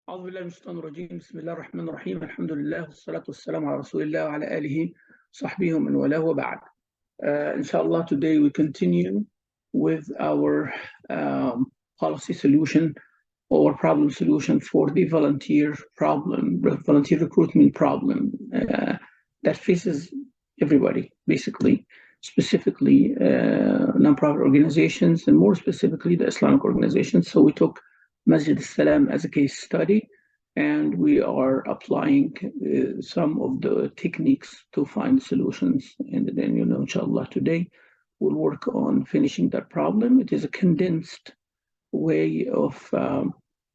أعوذ بالله من الشيطان الرجيم بسم الله الرحمن الرحيم الحمد لله والصلاة والسلام على رسول الله وعلى آله وصحبه ومن والاه وبعد. Inshallah, today we continue with our policy solution or problem solution for the volunteer recruitment problem that faces everybody, basically, specifically nonprofit organizations and more specifically the Islamic organizations. So we took Masjid al-Salam as a case study, and we are applying some of the techniques to find solutions. And then, inshallah, today we'll work on finishing that problem. It is a condensed way of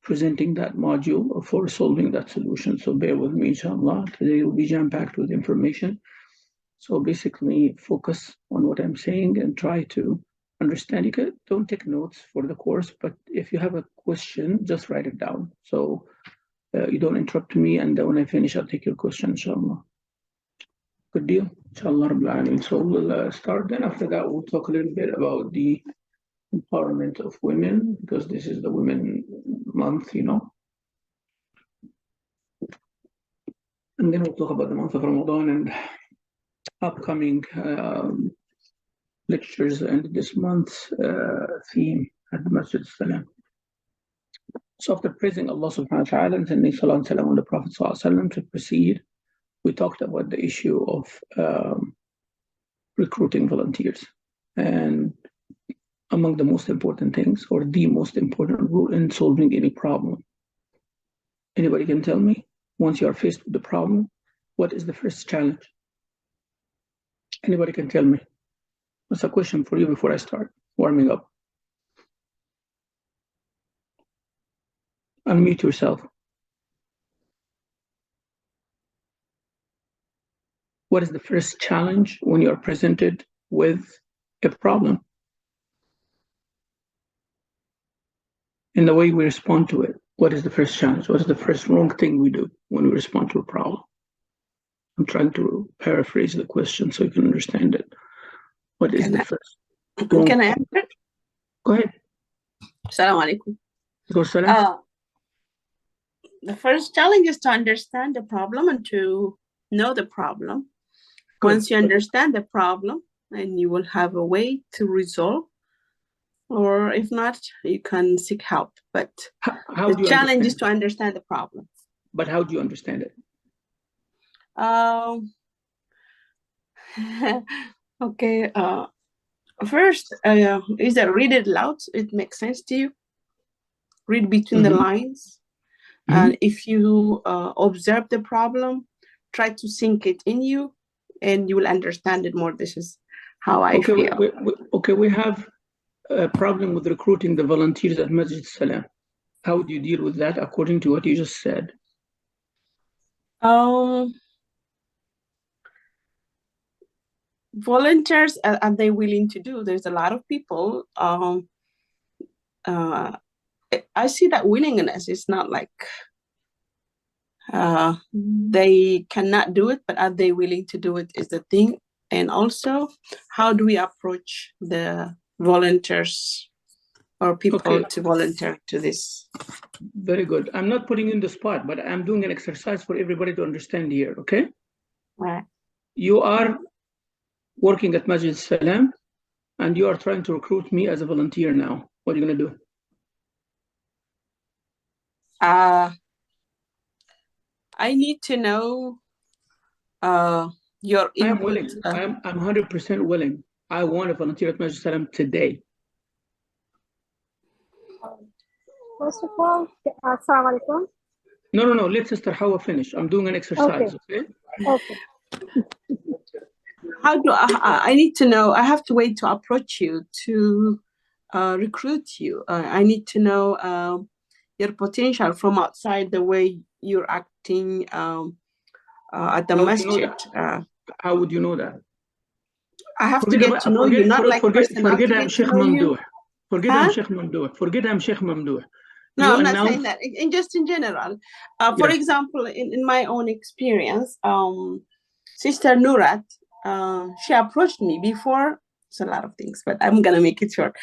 presenting that module for solving that solution. So bear with me, inshallah. Today will be jam-packed with information. So basically focus on what I'm saying and try to understand. Don't take notes for the course, but if you have a question, just write it down. So you don't interrupt me, and then when I finish, I'll take your question, inshallah. Good deal, inshallah. So we'll start. Then after that, we'll talk a little bit about the empowerment of women, because this is the Women Month, And then we'll talk about the month of Ramadan and upcoming lectures and this month's theme at the Masjid al-Salam. So after praising Allah subhanahu wa ta'ala and sending salam and salam on the Prophet sallallahu alaihi wasallam to proceed, we talked about the issue of recruiting volunteers. And among the most important things, or the most important rule in solving any problem. Anybody can tell me, once you are faced with the problem, what is the first challenge? Anybody can tell me? What's a question for you before I start warming up? Unmute yourself. What is the first challenge when you are presented with a problem? In the way we respond to it, what is the first challenge? What is the first wrong thing we do when we respond to a problem? I'm trying to paraphrase the question so you can understand it. What is the first wrong Can I thing? answer? Go ahead. Assalamu alaikum. The first challenge is to understand the problem and to know the problem. Good. Once you understand the problem, then you will have a way to resolve. Or if not, you can seek help. But the challenge is to understand the problem. But how do you understand it? Okay. First, is that read it loud. It makes sense to you. Read between the lines. And if you observe the problem, try to sink it in you, and you will understand it more. This is how I feel. We have a problem with recruiting the volunteers at Masjid al-Salam. How do you deal with that according to what you just said? Volunteers, are they willing to do? There's a lot of people. I see that willingness is not like they cannot do it, but are they willing to do it is the thing. And also, how do we approach the volunteers or people to volunteer to this? Very good. I'm not putting you in the spot, but I'm doing an exercise for everybody to understand here, okay? Right. You are working at Masjid Salam and you are trying to recruit me as a volunteer now. What are you going to do? I need to know your input. I am willing. I'm 100% willing. I want to volunteer at Masjid Salam today. First of all, assalamu alaikum. No. Let Sister Hawa finish. I'm doing an exercise, okay? Okay. How do I need to know? I have to wait to approach you to recruit you. I need to know your potential from outside, the way you're acting at the masjid. How would you know that? I have to get to know you, not like forget I'm Sheikh Mamdouh. Forget I'm Sheikh Mamdouh. No, I'm not saying that. Just in general. For example, in my own experience, Sister Nurat, she approached me before. It's a lot of things, but I'm gonna make it short.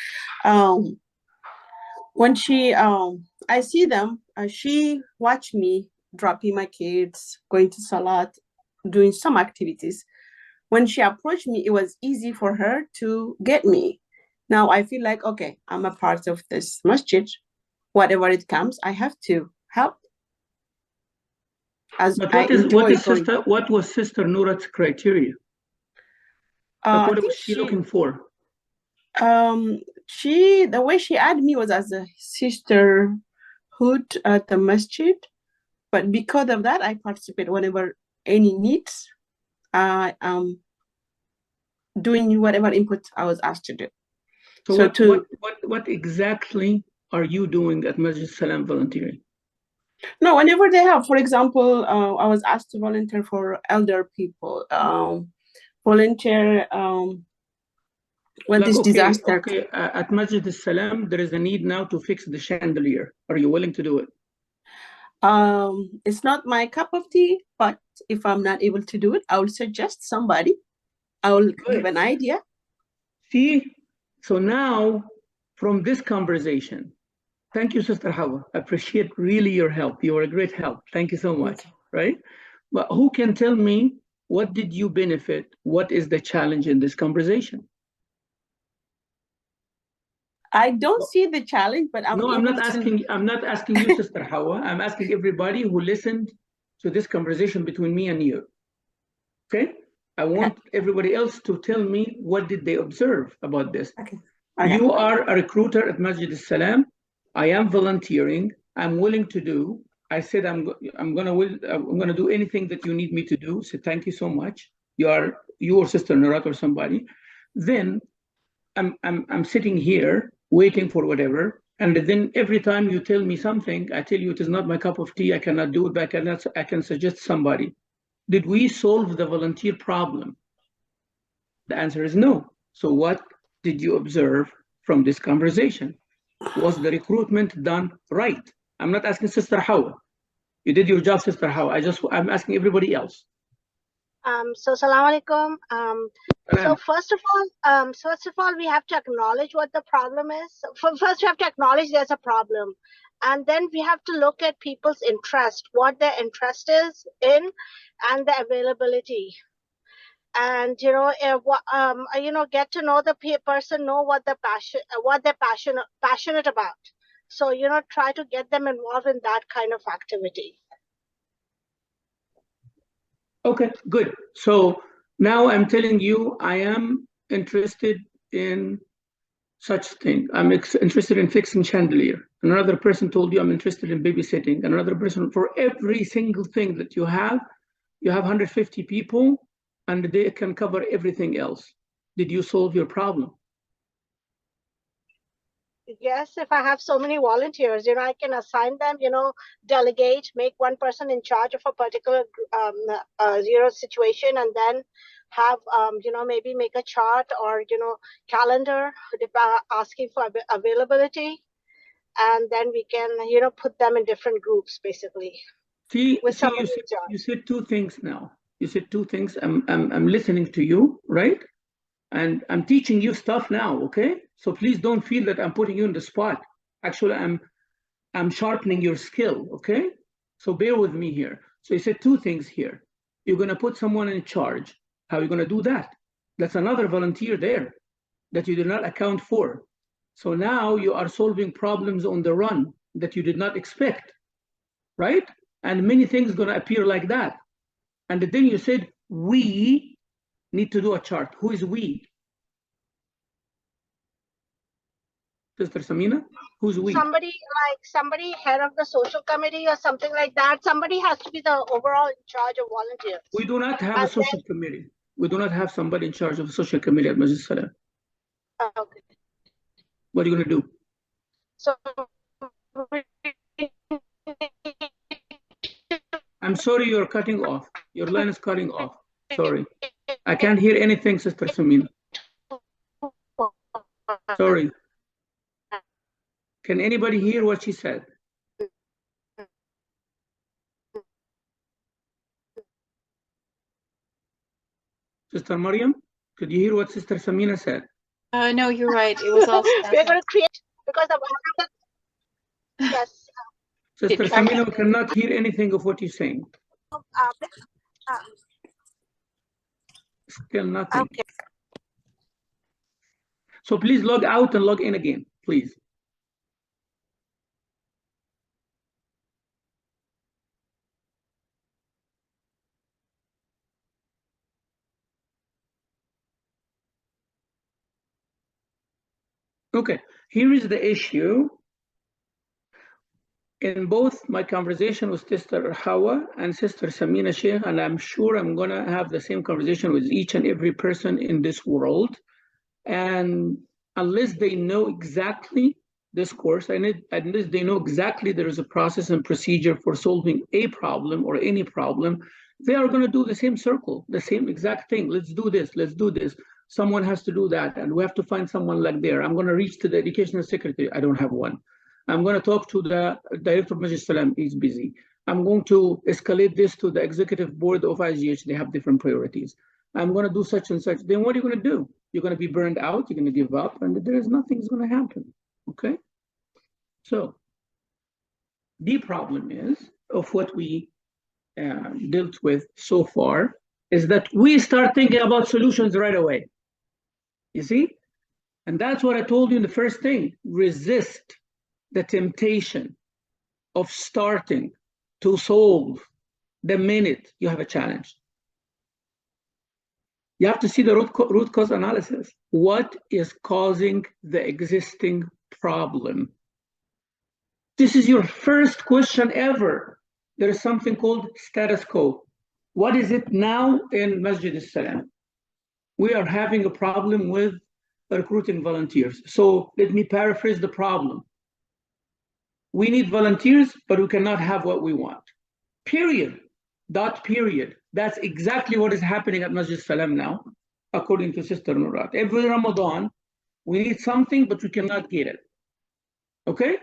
When she I see them. She watched me dropping my kids, going to Salat, doing some activities. When she approached me, it was easy for her to get me. Now I feel like, okay, I'm a part of this masjid. Whatever it comes, I have to help. But what was Sister Nurat's criteria? What was she looking for? The way she added me was as a sisterhood at the masjid, but because of that, I participate whenever any needs. I am doing whatever input I was asked to do. So what exactly are you doing at Masjid Salam volunteering? No, whenever they have, for example, I was asked to volunteer for elder people, volunteer when this disaster. Okay, at Masjid Salam, there is a need now to fix the chandelier. Are you willing to do it? It's not my cup of tea, but if I'm not able to do it, I will suggest somebody. I will give an idea. See, so now from this conversation, thank you, Sister Hawa. I appreciate really your help. You are a great help. Thank you so much, right? But who can tell me, what did you benefit? What is the challenge in this conversation? I don't see the challenge, but I'm not asking you, Sister Hawa. I'm asking everybody who listened to this conversation between me and you. Okay? I want everybody else to tell me, what did they observe about this? Okay. You are a recruiter at Masjid Salam. I am volunteering. I'm willing to do. I said I'm gonna do anything that you need me to do. So thank you so much. You or Sister Nurat or somebody. Then I'm sitting here waiting for whatever, and then every time you tell me something, I tell you it is not my cup of tea. I cannot do it, but I can suggest somebody. Did we solve the volunteer problem? The answer is no. So what did you observe from this conversation? Was the recruitment done right? I'm not asking Sister Hawa. You did your job, Sister Hawa. I'm asking everybody else. So Assalamu alaikum. So first of all, we have to acknowledge what the problem is. First, we have to acknowledge there's a problem, and then we have to look at people's interest, what their interest is in, and the availability. And get to know the person, know what they're passionate about. So try to get them involved in that kind of activity. Okay, good. So now I'm telling you, I am interested in such thing. I'm interested in fixing chandelier. Another person told you I'm interested in babysitting. Another person, for every single thing that you have 150 people, and they can cover everything else. Did you solve your problem? Yes, if I have so many volunteers, I can assign them, delegate, make one person in charge of a particular, situation, and then have, maybe make a chart or, calendar asking for availability. And then we can, put them in different groups, basically. See, you said two things now. You said two things. I'm listening to you, right? And I'm teaching you stuff now, okay? So please don't feel that I'm putting you in the spot. Actually, I'm sharpening your skill, okay? So bear with me here. So you said two things here. You're gonna put someone in charge. How are you gonna do that? That's another volunteer there that you did not account for. So now you are solving problems on the run that you did not expect, right? And many things gonna appear like that. And then you said, we need to do a chart. Who is we? Sister Samina? Who's we? Somebody head of the social committee or something like that. Somebody has to be the overall in charge of volunteers. We do not have a social committee. We do not have somebody in charge of the social committee at Masjid Salam. Okay. What are you going to do? So I'm sorry, you're cutting off. Your line is cutting off. Sorry. I can't hear anything, Sister Samina. Sorry. Can anybody hear what she said? Sister Mariam, could you hear what Sister Samina said? No, you're right. It was all we're going to create, because of yes. Sister Samina, we cannot hear anything of what you're saying. Still nothing. Okay. So please log out and log in again, please. Okay, here is the issue. In both my conversation with Sister Hawa and Sister Samina Sheikh, and I'm sure I'm going to have the same conversation with each and every person in this world. And unless they know exactly this course, and unless they know exactly there is a process and procedure for solving a problem or any problem, they are going to do the same circle, the same exact thing. Let's do this, let's do this. Someone has to do that, and we have to find someone like there. I'm going to reach to the educational secretary. I don't have one. I'm going to talk to the director of Masjid Salam. He's busy. I'm going to escalate this to the executive board of IGH. They have different priorities. I'm going to do such and such. Then what are you going to do? You're going to be burned out. You're going to give up, and there is nothing's going to happen. Okay. So the problem is of what we dealt with so far is that we start thinking about solutions right away. You see, and that's what I told you in the first thing. Resist the temptation of starting to solve the minute you have a challenge. You have to see the root cause analysis. What is causing the existing problem? This is your first question ever. There is something called status quo. What is it now in Masjid al-Salam? We are having a problem with recruiting volunteers. So let me paraphrase the problem. We need volunteers, but we cannot have what we want. Period. Dot period. That's exactly what is happening at Masjid Salam now, according to Sister Nurat. Every Ramadan, we need something, but we cannot get it. Okay?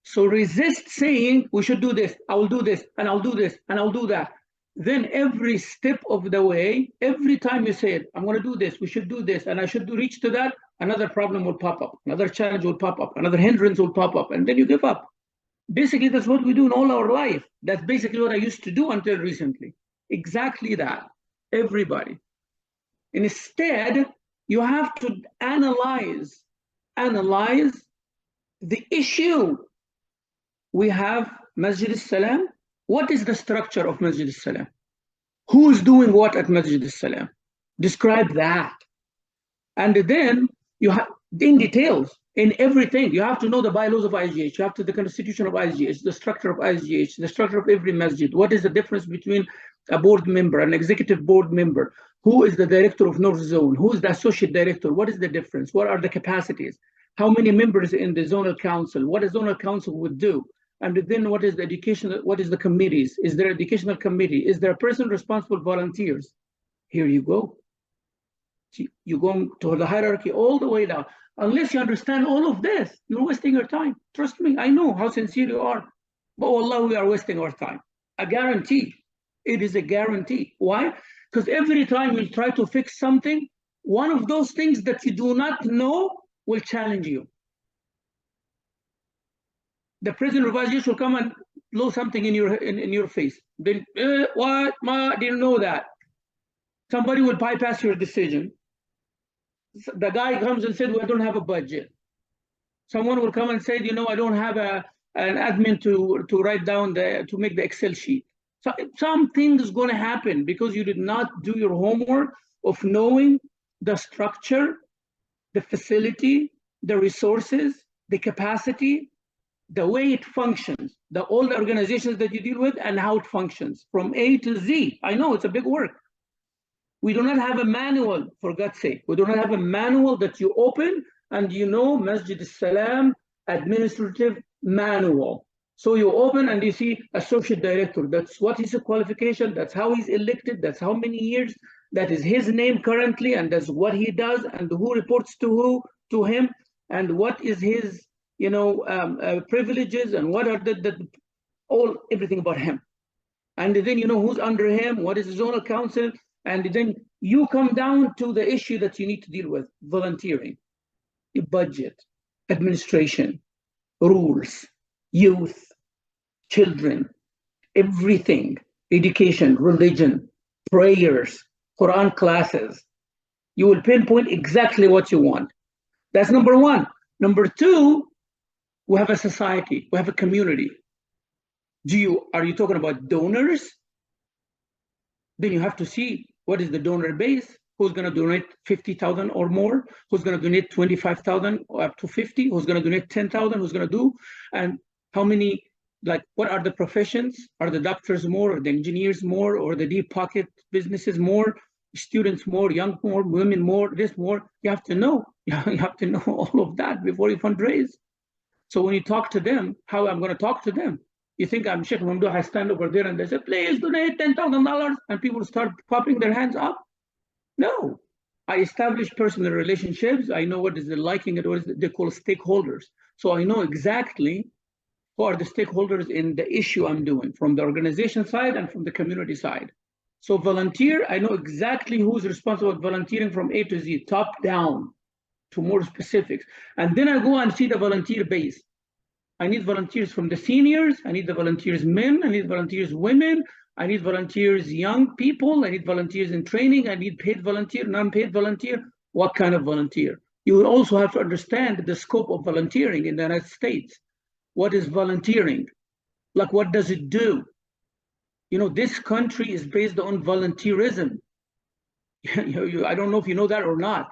So resist saying, we should do this, I will do this, and I'll do this, and I'll do that. Then every step of the way, every time you say it, I'm going to do this, we should do this, and I should reach to that, another problem will pop up, another challenge will pop up, another hindrance will pop up, and then you give up. Basically, that's what we do in all our life. That's basically what I used to do until recently. Exactly that. Everybody. Instead, you have to analyze the issue. We have Masjid al-Salam. What is the structure of Masjid al-Salam? Who is doing what at Masjid al-Salam? Describe that. And then you have, in details, in everything, you have to know the bylaws of IGH, you have to know the constitution of IGH, the structure of IGH, the structure of every masjid. What is the difference between a board member, an executive board member? Who is the director of North Zone? Who is the associate director? What is the difference? What are the capacities? How many members in the zonal council? What a zonal council would do? And then what is the educational, what is the committees? Is there an educational committee? Is there a person responsible for volunteers? Here you go. You're going to the hierarchy all the way down. Unless you understand all of this, you're wasting your time. Trust me, I know how sincere you are. But wallah, we are wasting our time. I guarantee. It is a guarantee. Why? Because every time you try to fix something, one of those things that you do not know will challenge you. The president of IGH will come and blow something in your face. Then, what? Ma, didn't know that. Somebody will bypass your decision. The guy comes and said, well, I don't have a budget. Someone will come and say, you know, I don't have an admin to write down to make the Excel sheet. So something is going to happen because you did not do your homework of knowing the structure, the facility, the resources, the capacity, the way it functions, all the organizations that you deal with and how it functions from A to Z. I know it's a big work. We do not have a manual, for God's sake. We do not have a manual that you open and you know Masjid al-Salam administrative manual. So you open and you see associate director. That's what his qualification. That's how he's elected. That's how many years. That is his name currently, and that's what he does, and who reports to him, and what is his, you know, privileges, and what are everything about him. And then you know who's under him. What is the zonal council. And then you come down to the issue that you need to deal with: volunteering, budget, administration, rules, youth, children, everything, education, religion, prayers, Quran classes. You will pinpoint exactly what you want. That's number one. Number two, we have a society, we have a community. Are you talking about donors? Then you have to see what is the donor base, who's going to donate 50,000 or more, who's going to donate 25,000 or up to 50, who's going to donate 10,000, who's going to do, and how many, like what are the professions? Are the doctors more, or the engineers more, or the deep pocket businesses more, students more, young more, women more, this more? You have to know. You have to know all of that before you fundraise. So when you talk to them, how I'm going to talk to them? You think I'm Sheikh Mamdouh, I stand over there and they say, please donate $10,000, and people start popping their hands up? No. I establish personal relationships. I know what is the liking and what is they call stakeholders. So I know exactly who are the stakeholders in the issue I'm doing, from the organization side and from the community side. So volunteer, I know exactly who's responsible for volunteering from A to Z, top down to more specifics. And then I go and see the volunteer base. I need volunteers from the seniors. I need the volunteers men. I need volunteers women. I need volunteers young people. I need volunteers in training. I need paid volunteer, non-paid volunteer. What kind of volunteer? You will also have to understand the scope of volunteering in the United States. What is volunteering? Like, what does it do? You know, this country is based on volunteerism. I don't know if you know that or not.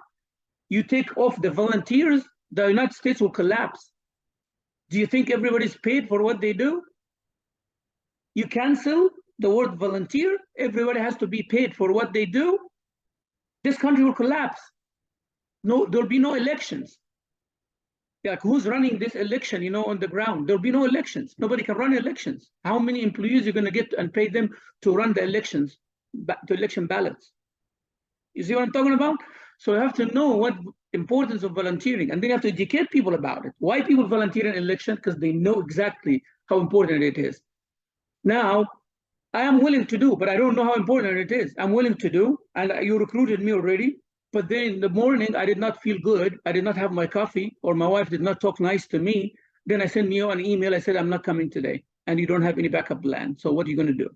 You take off the volunteers, the United States will collapse. Do you think everybody's paid for what they do? You cancel the word volunteer, everybody has to be paid for what they do. This country will collapse. No, there'll be no elections. Like, who's running this election, you know, on the ground? There'll be no elections. Nobody can run elections. How many employees you're going to get and pay them to run the elections, to election ballots? You see what I'm talking about? So you have to know what importance of volunteering, and then you have to educate people about it. Why people volunteer in election? Because they know exactly how important it is. Now, I am willing to do, but I don't know how important it is. I'm willing to do, and you recruited me already, but then in the morning, I did not feel good. I did not have my coffee, or my wife did not talk nice to me. Then I sent you an email. I said, I'm not coming today, and you don't have any backup plan. So what are you going to do?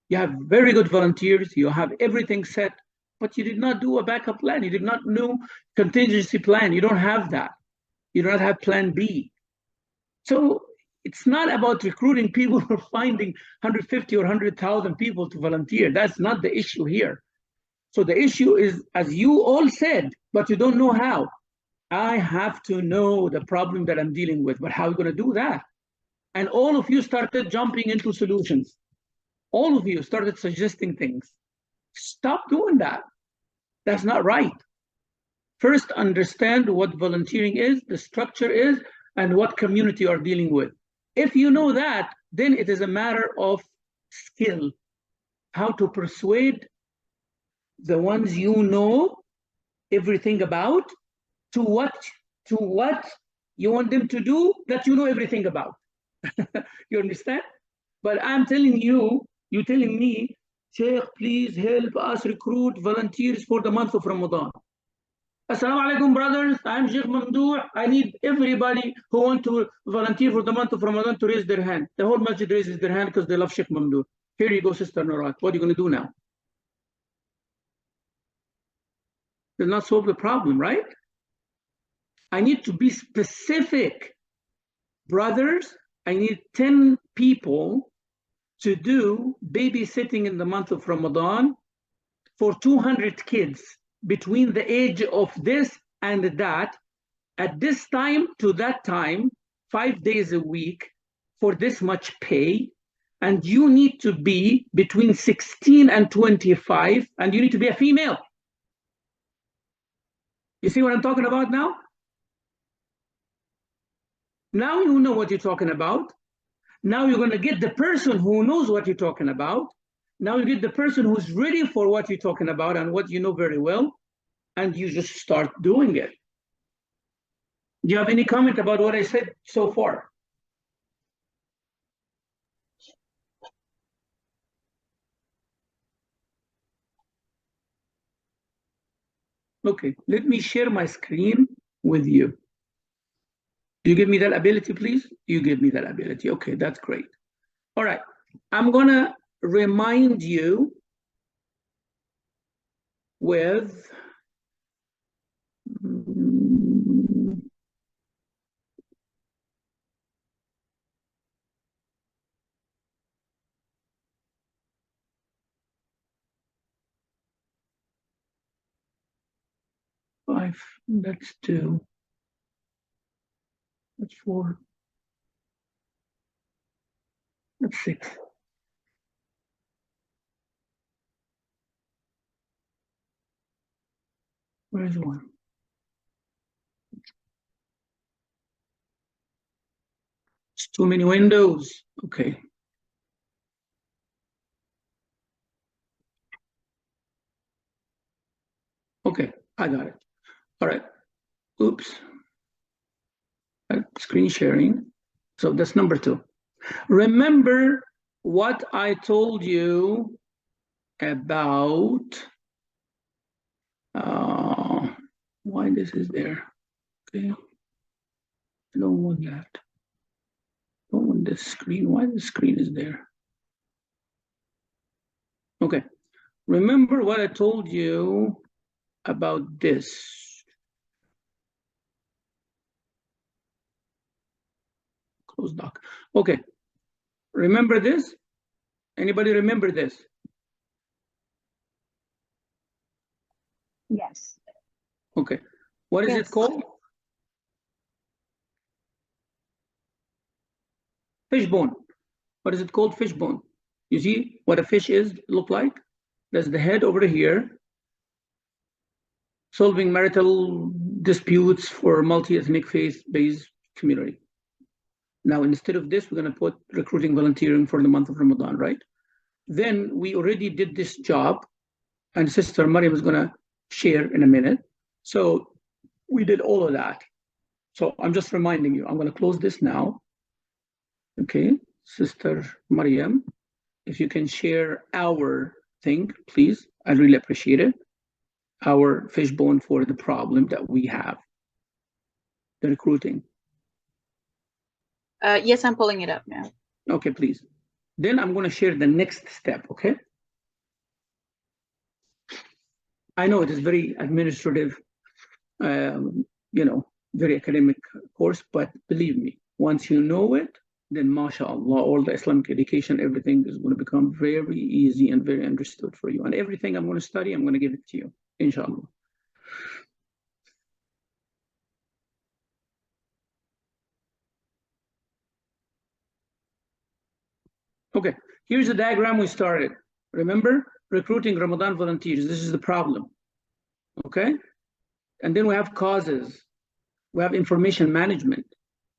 You have very good volunteers. You have everything set, but you did not do a backup plan. You did not know contingency plan. You don't have that. You do not have plan B. So it's not about recruiting people or finding 150 or 100,000 people to volunteer. That's not the issue here. So the issue is, as you all said, but you don't know how. I have to know the problem that I'm dealing with, but how are you going to do that? And all of you started jumping into solutions. All of you started suggesting things. Stop doing that. That's not right. First, understand what volunteering is, the structure is, and what community you are dealing with. If you know that, then it is a matter of skill, how to persuade the ones you know everything about to what you want them to do that you know everything about. You understand? But I'm telling you, you're telling me, Sheikh, please help us recruit volunteers for the month of Ramadan. Assalamu alaikum, brothers. I'm Sheikh Mamdouh. I need everybody who want to volunteer for the month of Ramadan to raise their hand. The whole masjid raises their hand because they love Sheikh Mamdouh. Here you go, Sister Nurat. What are you going to do now? Does not solve the problem, right? I need to be specific. Brothers, I need 10 people to do babysitting in the month of Ramadan for 200 kids between the age of this and that, at this time to that time, 5 days a week for this much pay. And you need to be between 16 and 25, and you need to be a female. You see what I'm talking about now? Now you know what you're talking about. Now you're going to get the person who knows what you're talking about. Now you get the person who's ready for what you're talking about and what you know very well, and you just start doing it. Do you have any comment about what I said so far? Okay, let me share my screen with you. Do you give me that ability, please? You give me that ability. Okay, that's great. All right, I'm gonna remind you with five, that's 2, that's 4, that's 6. Where's 1? It's too many windows. Okay. Okay, I got it. All right. Oops. Screen sharing. So that's number 2. Remember what I told you about why this is there. Okay. I don't want that. Don't want this screen. Why the screen is there? Okay. Remember what I told you about this. Close doc. Okay. Remember this? Anybody remember this? Yes. Okay. What is it called? Fishbone. What is it called? Fishbone. You see what a fish look like? That's the head over here. Solving marital disputes for multi-ethnic faith-based community. Now, instead of this, we're going to put recruiting volunteering for the month of Ramadan, right? Then we already did this job, and Sister Mariam is going to share in a minute. So we did all of that. So I'm just reminding you, I'm going to close this now. Okay, Sister Mariam, if you can share our thing, please, I'd really appreciate it. Our fishbone for the problem that we have, the recruiting. Yes, I'm pulling it up now. Okay, please. Then I'm going to share the next step, okay? I know it is very administrative, you know, very academic course, but believe me, once you know it, then mashallah, all the Islamic education, everything is going to become very easy and very understood for you. And everything I'm going to study, I'm going to give it to you, inshallah. Okay, here's the diagram we started. Remember, recruiting Ramadan volunteers. This is the problem, okay? And then we have causes. We have information management,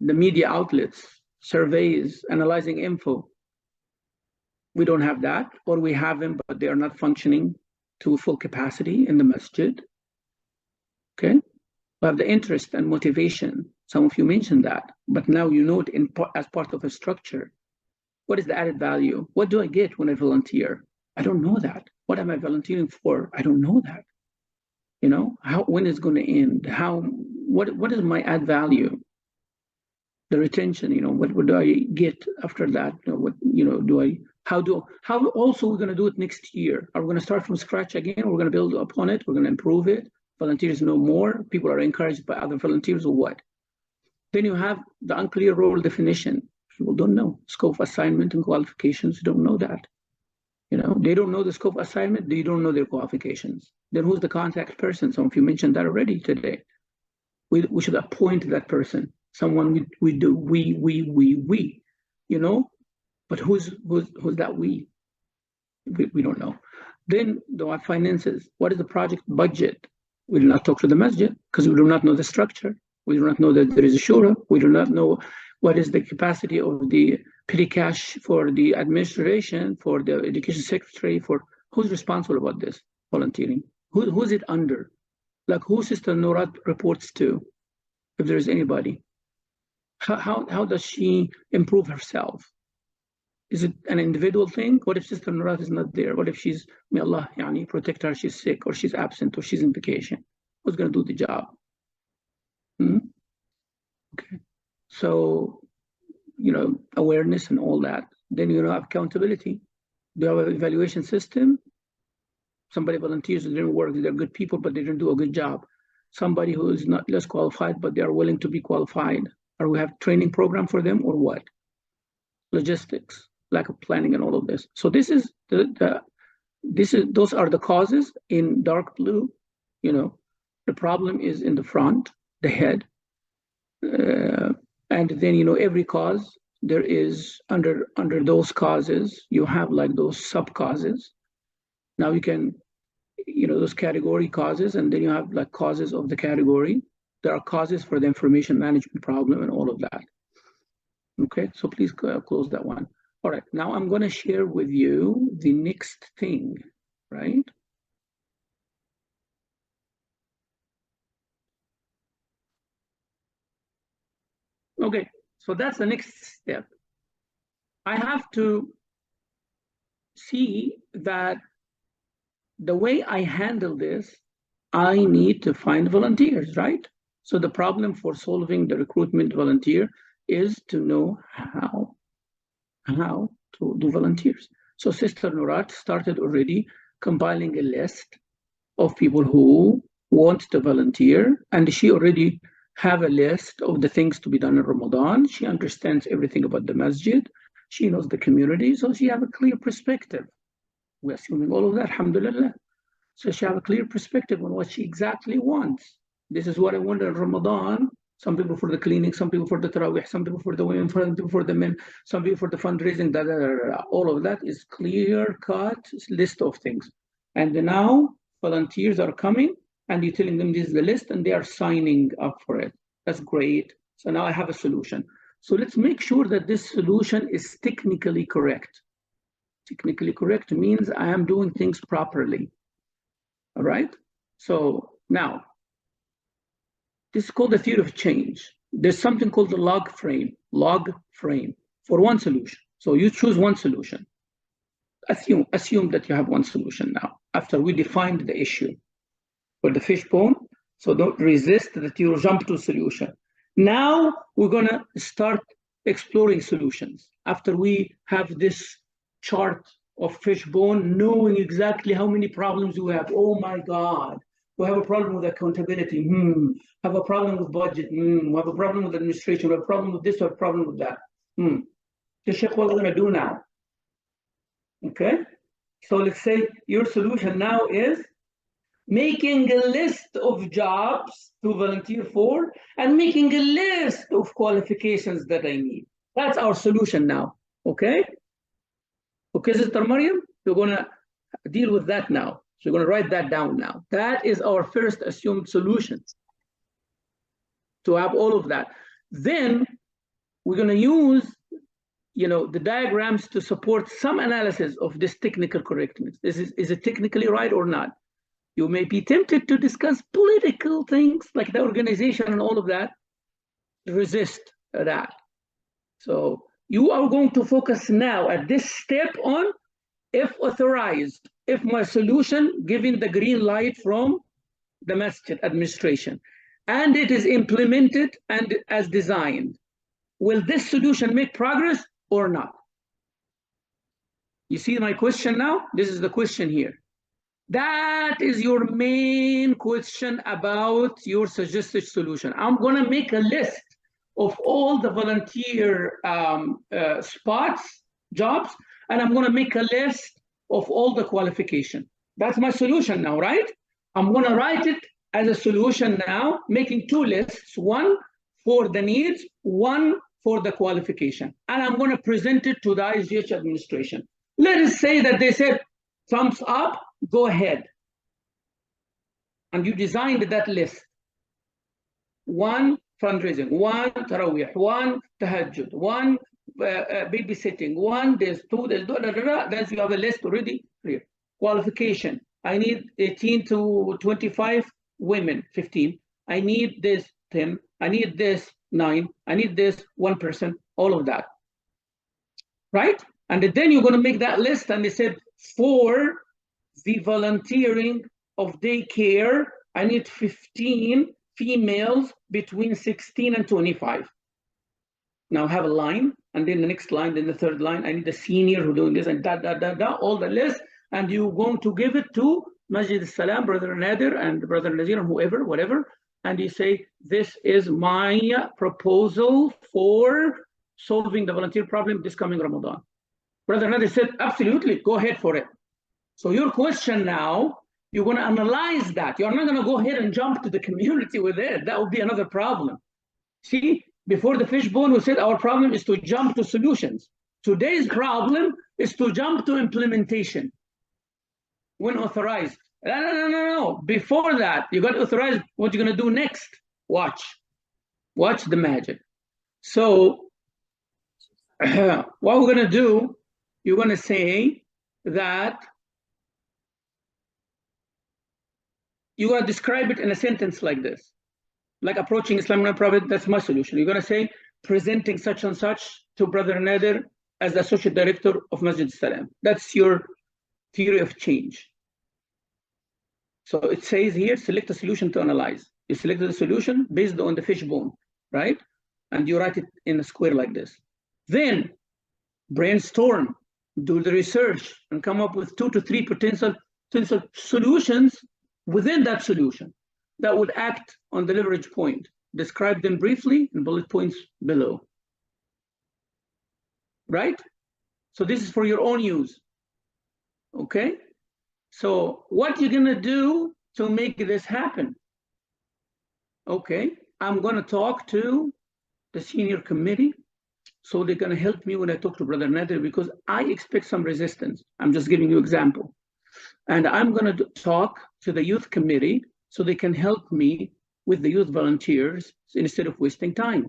the media outlets, surveys, analyzing info. We don't have that, or we have them, but they are not functioning to full capacity in the masjid, okay? We have the interest and motivation. Some of you mentioned that, but now you know it as part of a structure. What is the added value? What do I get when I volunteer? I don't know that. What am I volunteering for? I don't know that. You know, when is it going to end? What is my add value? The retention, you know, what do I get after that? You know, how also we're going to do it next year? Are we going to start from scratch again? We're going to build upon it. We're going to improve it. Volunteers know more. People are encouraged by other volunteers or what? Then you have the unclear role definition. People don't know scope assignment and qualifications. Don't know that. You know, they don't know the scope assignment. They don't know their qualifications. Then who's the contact person? Some of you mentioned that already today. We should appoint that person. Someone we, you know, but who's that we don't know. Then the finances. What is the project budget? We do not talk to the masjid because we do not know the structure. We do not know that there is a shura. We do not know what is the capacity of the petty cash for the administration, for the education secretary, for who's responsible about this volunteering? Who's it under? Like who Sister Norat reports to, if there is anybody? How does she improve herself? Is it an individual thing? What if Sister Norat is not there? What if she's, may Allah protect her, she's sick, or she's absent, or she's on vacation? Who's going to do the job? Okay. So, you know, awareness and all that. Then you have accountability. Do you have an evaluation system? Somebody volunteers and didn't work, they're good people, but they didn't do a good job. Somebody who is not less qualified, but they are willing to be qualified. Or we have training program for them or what? Logistics, lack of planning and all of this. So this is those are the causes in dark blue. You know, the problem is in the front, the head. And then, you know, every cause there is under those causes, you have like those sub causes. Now you can, you know, those category causes, and then you have like causes of the category. There are causes for the information management problem and all of that. Okay, so please close that one. All right, now I'm going to share with you the next thing, right? Okay, so that's the next step. I have to see that the way I handle this, I need to find volunteers, right? So the problem for solving the recruitment volunteer is to know how to do volunteers. So Sister Nurat started already compiling a list of people who want to volunteer, and she already have a list of the things to be done in Ramadan. She understands everything about the masjid. She knows the community, so she have a clear perspective. We're assuming all of that, alhamdulillah. So she have a clear perspective on what she exactly wants. This is what I want in Ramadan. Some people for the cleaning, some people for the tarawih, some people for the women, some people for the men, some people for the fundraising, all of that is clear-cut list of things. And now volunteers are coming and you're telling them this is the list and they are signing up for it. That's great. So now I have a solution. So let's make sure that this solution is technically correct. Technically correct means I am doing things properly. All right? So now, this is called the theory of change. There's something called the log frame for one solution. So you choose one solution. Assume that you have one solution now, after we defined the issue for the fishbone. So don't resist that you jump to solution. Now we're gonna start exploring solutions. After we have this chart of fishbone, knowing exactly how many problems we have. Oh my God, we have a problem with accountability. Have a problem with budget. We have a problem with administration. We have a problem with this. We have a problem with that. So Sheikh, what we're gonna do now? Okay, so let's say your solution now is making a list of jobs to volunteer for and making a list of qualifications that I need. That's our solution now. Okay. Okay, Sister Mariam, we're going to deal with that now. So we're going to write that down now. That is our first assumed solution, to have all of that. Then we're going to use, you know, the diagrams to support some analysis of this technical correctness. Is it technically right or not? You may be tempted to discuss political things like the organization and all of that. Resist that. So you are going to focus now at this step on if authorized, if my solution given the green light from the masjid administration and it is implemented and as designed, will this solution make progress or not? You see my question now? This is the question here. That is your main question about your suggested solution. I'm going to make a list of all the volunteer spots, jobs, and I'm going to make a list of all the qualification. That's my solution now, right? I'm going to write it as a solution now, making two lists, one for the needs, one for the qualification. And I'm going to present it to the ISGH administration. Let us say that they said, thumbs up, go ahead. And you designed that list. One fundraising, one tarawih, one tahajjud, one babysitting, one this, two this, then you have a list already here. Qualification, I need 18 to 25 women, 15. I need this 10, I need this 9, I need this 1 person, all of that. Right? And then you're going to make that list, and they said for the volunteering of daycare, I need 15 females between 16 and 25. Now have a line, and then the next line, then the third line, I need a senior who doing this, and all the list, and you're going to give it to Masjid al-Salam, Brother Nadir and Brother Nazir, or whoever, whatever, and you say, this is my proposal for solving the volunteer problem this coming Ramadan. Brother Nadir said, absolutely, go ahead for it. So your question now, you're going to analyze that. You're not going to go ahead and jump to the community with it. That would be another problem. See, before the fishbone, we said our problem is to jump to solutions. Today's problem is to jump to implementation when authorized. No. Before that, you got to authorize what you're going to do next. Watch the magic. So what we're going to do, you're going to say that you're going to describe it in a sentence like this. Like approaching Islamic Prophet, that's my solution. You're going to say, presenting such and such to Brother Nadir as the Associate Director of Masjid Salam. That's your theory of change. So it says here, select a solution to analyze. You selected the solution based on the fishbone, right? And you write it in a square like this. Then brainstorm, do the research, and come up with 2 to 3 potential solutions within that solution that would act on the leverage point. Describe them briefly in bullet points below. Right? So this is for your own use. Okay? So what you're gonna do to make this happen? Okay, I'm gonna talk to the senior committee, so they're gonna help me when I talk to Brother Nadir, because I expect some resistance. I'm just giving you an example. And I'm gonna talk to the youth committee so they can help me with the youth volunteers instead of wasting time.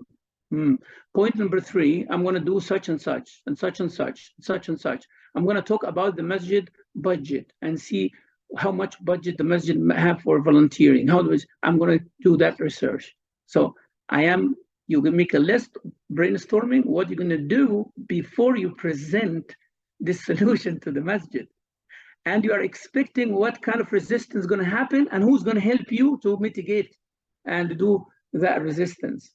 Point number 3, I'm going to do such and such, and such and such, such and such. I'm going to talk about the masjid budget and see how much budget the masjid have for volunteering. I'm going to do that research. So you can make a list, brainstorming what you're going to do before you present this solution to the masjid. And you are expecting what kind of resistance is going to happen and who's going to help you to mitigate and do that resistance.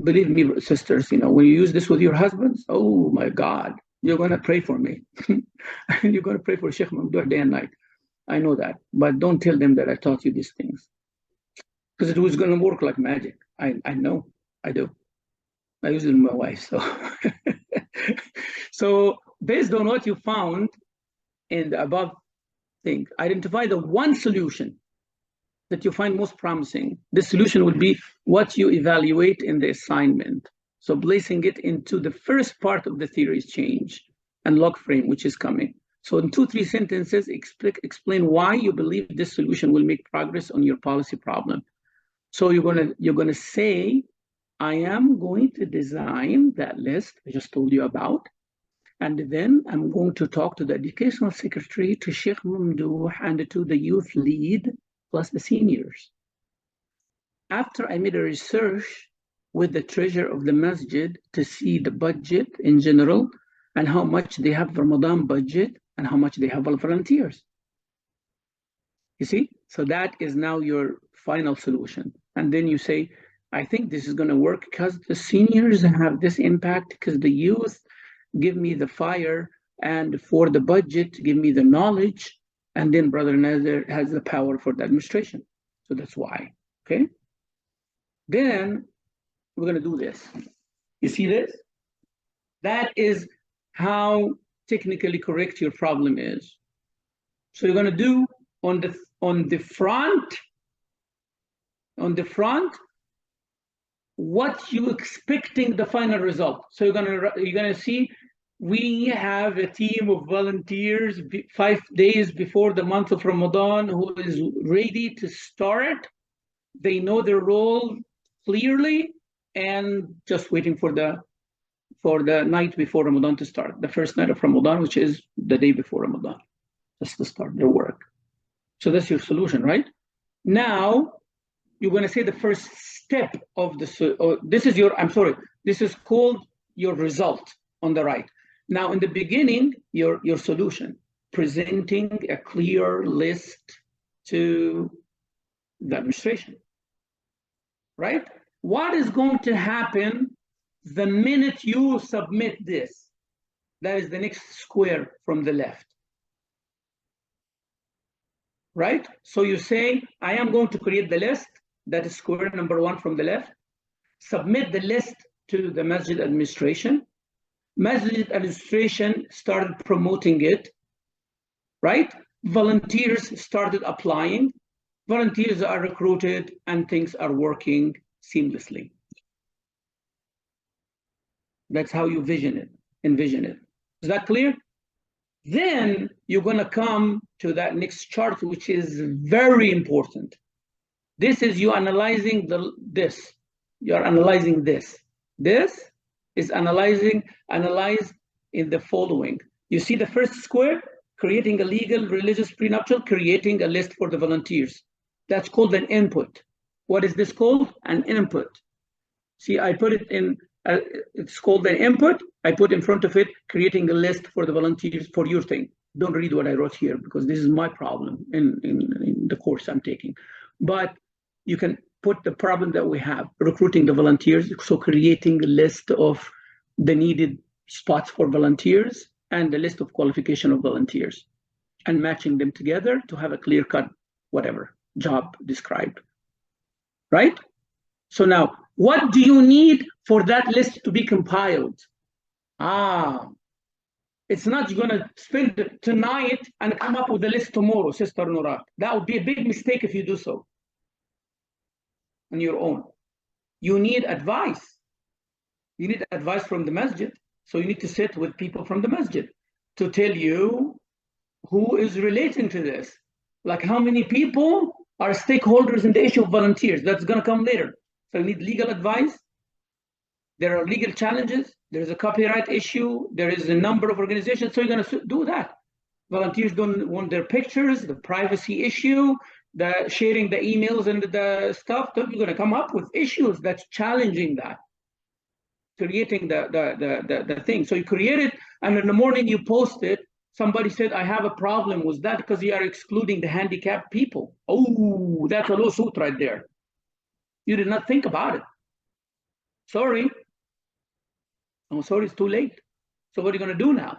Believe me, sisters, when you use this with your husbands, oh my God, you're going to pray for me. And you're going to pray for Sheikh Mamdouh day and night. I know that. But don't tell them that I taught you these things. Because it was going to work like magic. I know. I do. I use it with my wife. So based on what you found in the above thing, identify the one solution that you find most promising. This solution would be what you evaluate in the assignment. So placing it into the first part of the theory's change and log frame, which is coming. So in 2-3 sentences, explain why you believe this solution will make progress on your policy problem. So you're gonna say, I am going to design that list I just told you about, and then I'm going to talk to the educational secretary, to Sheikh Mamdouh, and to the youth lead, plus the seniors. After I made a research with the treasurer of the masjid to see the budget in general and how much they have Ramadan budget and how much they have volunteers. You see? So that is now your final solution. And then you say, I think this is going to work because the seniors have this impact, because the youth give me the fire, and for the budget, give me the knowledge. And then Brother Nadir has the power for the administration. So that's why, okay? Then we're gonna do this. You see this? That is how technically correct your problem is. So you're gonna do on the front, what you expecting the final result. So you're gonna see, we have a team of volunteers 5 days before the month of Ramadan who is ready to start. They know their role clearly and just waiting for the night before Ramadan to start, the first night of Ramadan, which is the day before Ramadan, just to start their work. So that's your solution, right? Now, you're going to say the first step of this is called your result on the right. Now, in the beginning, your solution, presenting a clear list to the administration, right? What is going to happen the minute you submit this, that is the next square from the left. Right? So you say, I am going to create the list, that is square number 1 from the left, submit the list to the masjid administration. Masjid administration started promoting it, right? Volunteers started applying, volunteers are recruited, and things are working seamlessly. That's how you envision it. Is that clear? Then you're going to come to that next chart, which is very important. This is you analyzing this. You're analyzing this. This is analyzed in the following. You see the first square, creating a legal religious prenuptial, creating a list for the volunteers. That's called an input. What is this called? An input. See, I put it in, it's called an input. I put in front of it, creating a list for the volunteers for your thing. Don't read what I wrote here because this is my problem in the course I'm taking. But you can put the problem that we have, recruiting the volunteers, so creating a list of the needed spots for volunteers and the list of qualification of volunteers and matching them together to have a clear-cut, whatever, job described, right? So now, what do you need for that list to be compiled? It's not going to spend tonight and come up with a list tomorrow, Sister Nurat. That would be a big mistake if you do so on your own. You need advice. You need advice from the masjid. So you need to sit with people from the masjid to tell you who is relating to this. Like how many people are stakeholders in the issue of volunteers. That's going to come later. So you need legal advice. There are legal challenges. There's a copyright issue. There is a number of organizations. So you're going to do that. Volunteers don't want their pictures, the privacy issue, the sharing the emails and the stuff. You're going to come up with issues that's challenging that, creating the thing. So you create it, and in the morning you post it. Somebody said, I have a problem with that because you are excluding the handicapped people. Oh, that's a lawsuit right there. You did not think about it. Sorry. Oh, sorry, it's too late. So what are you going to do now?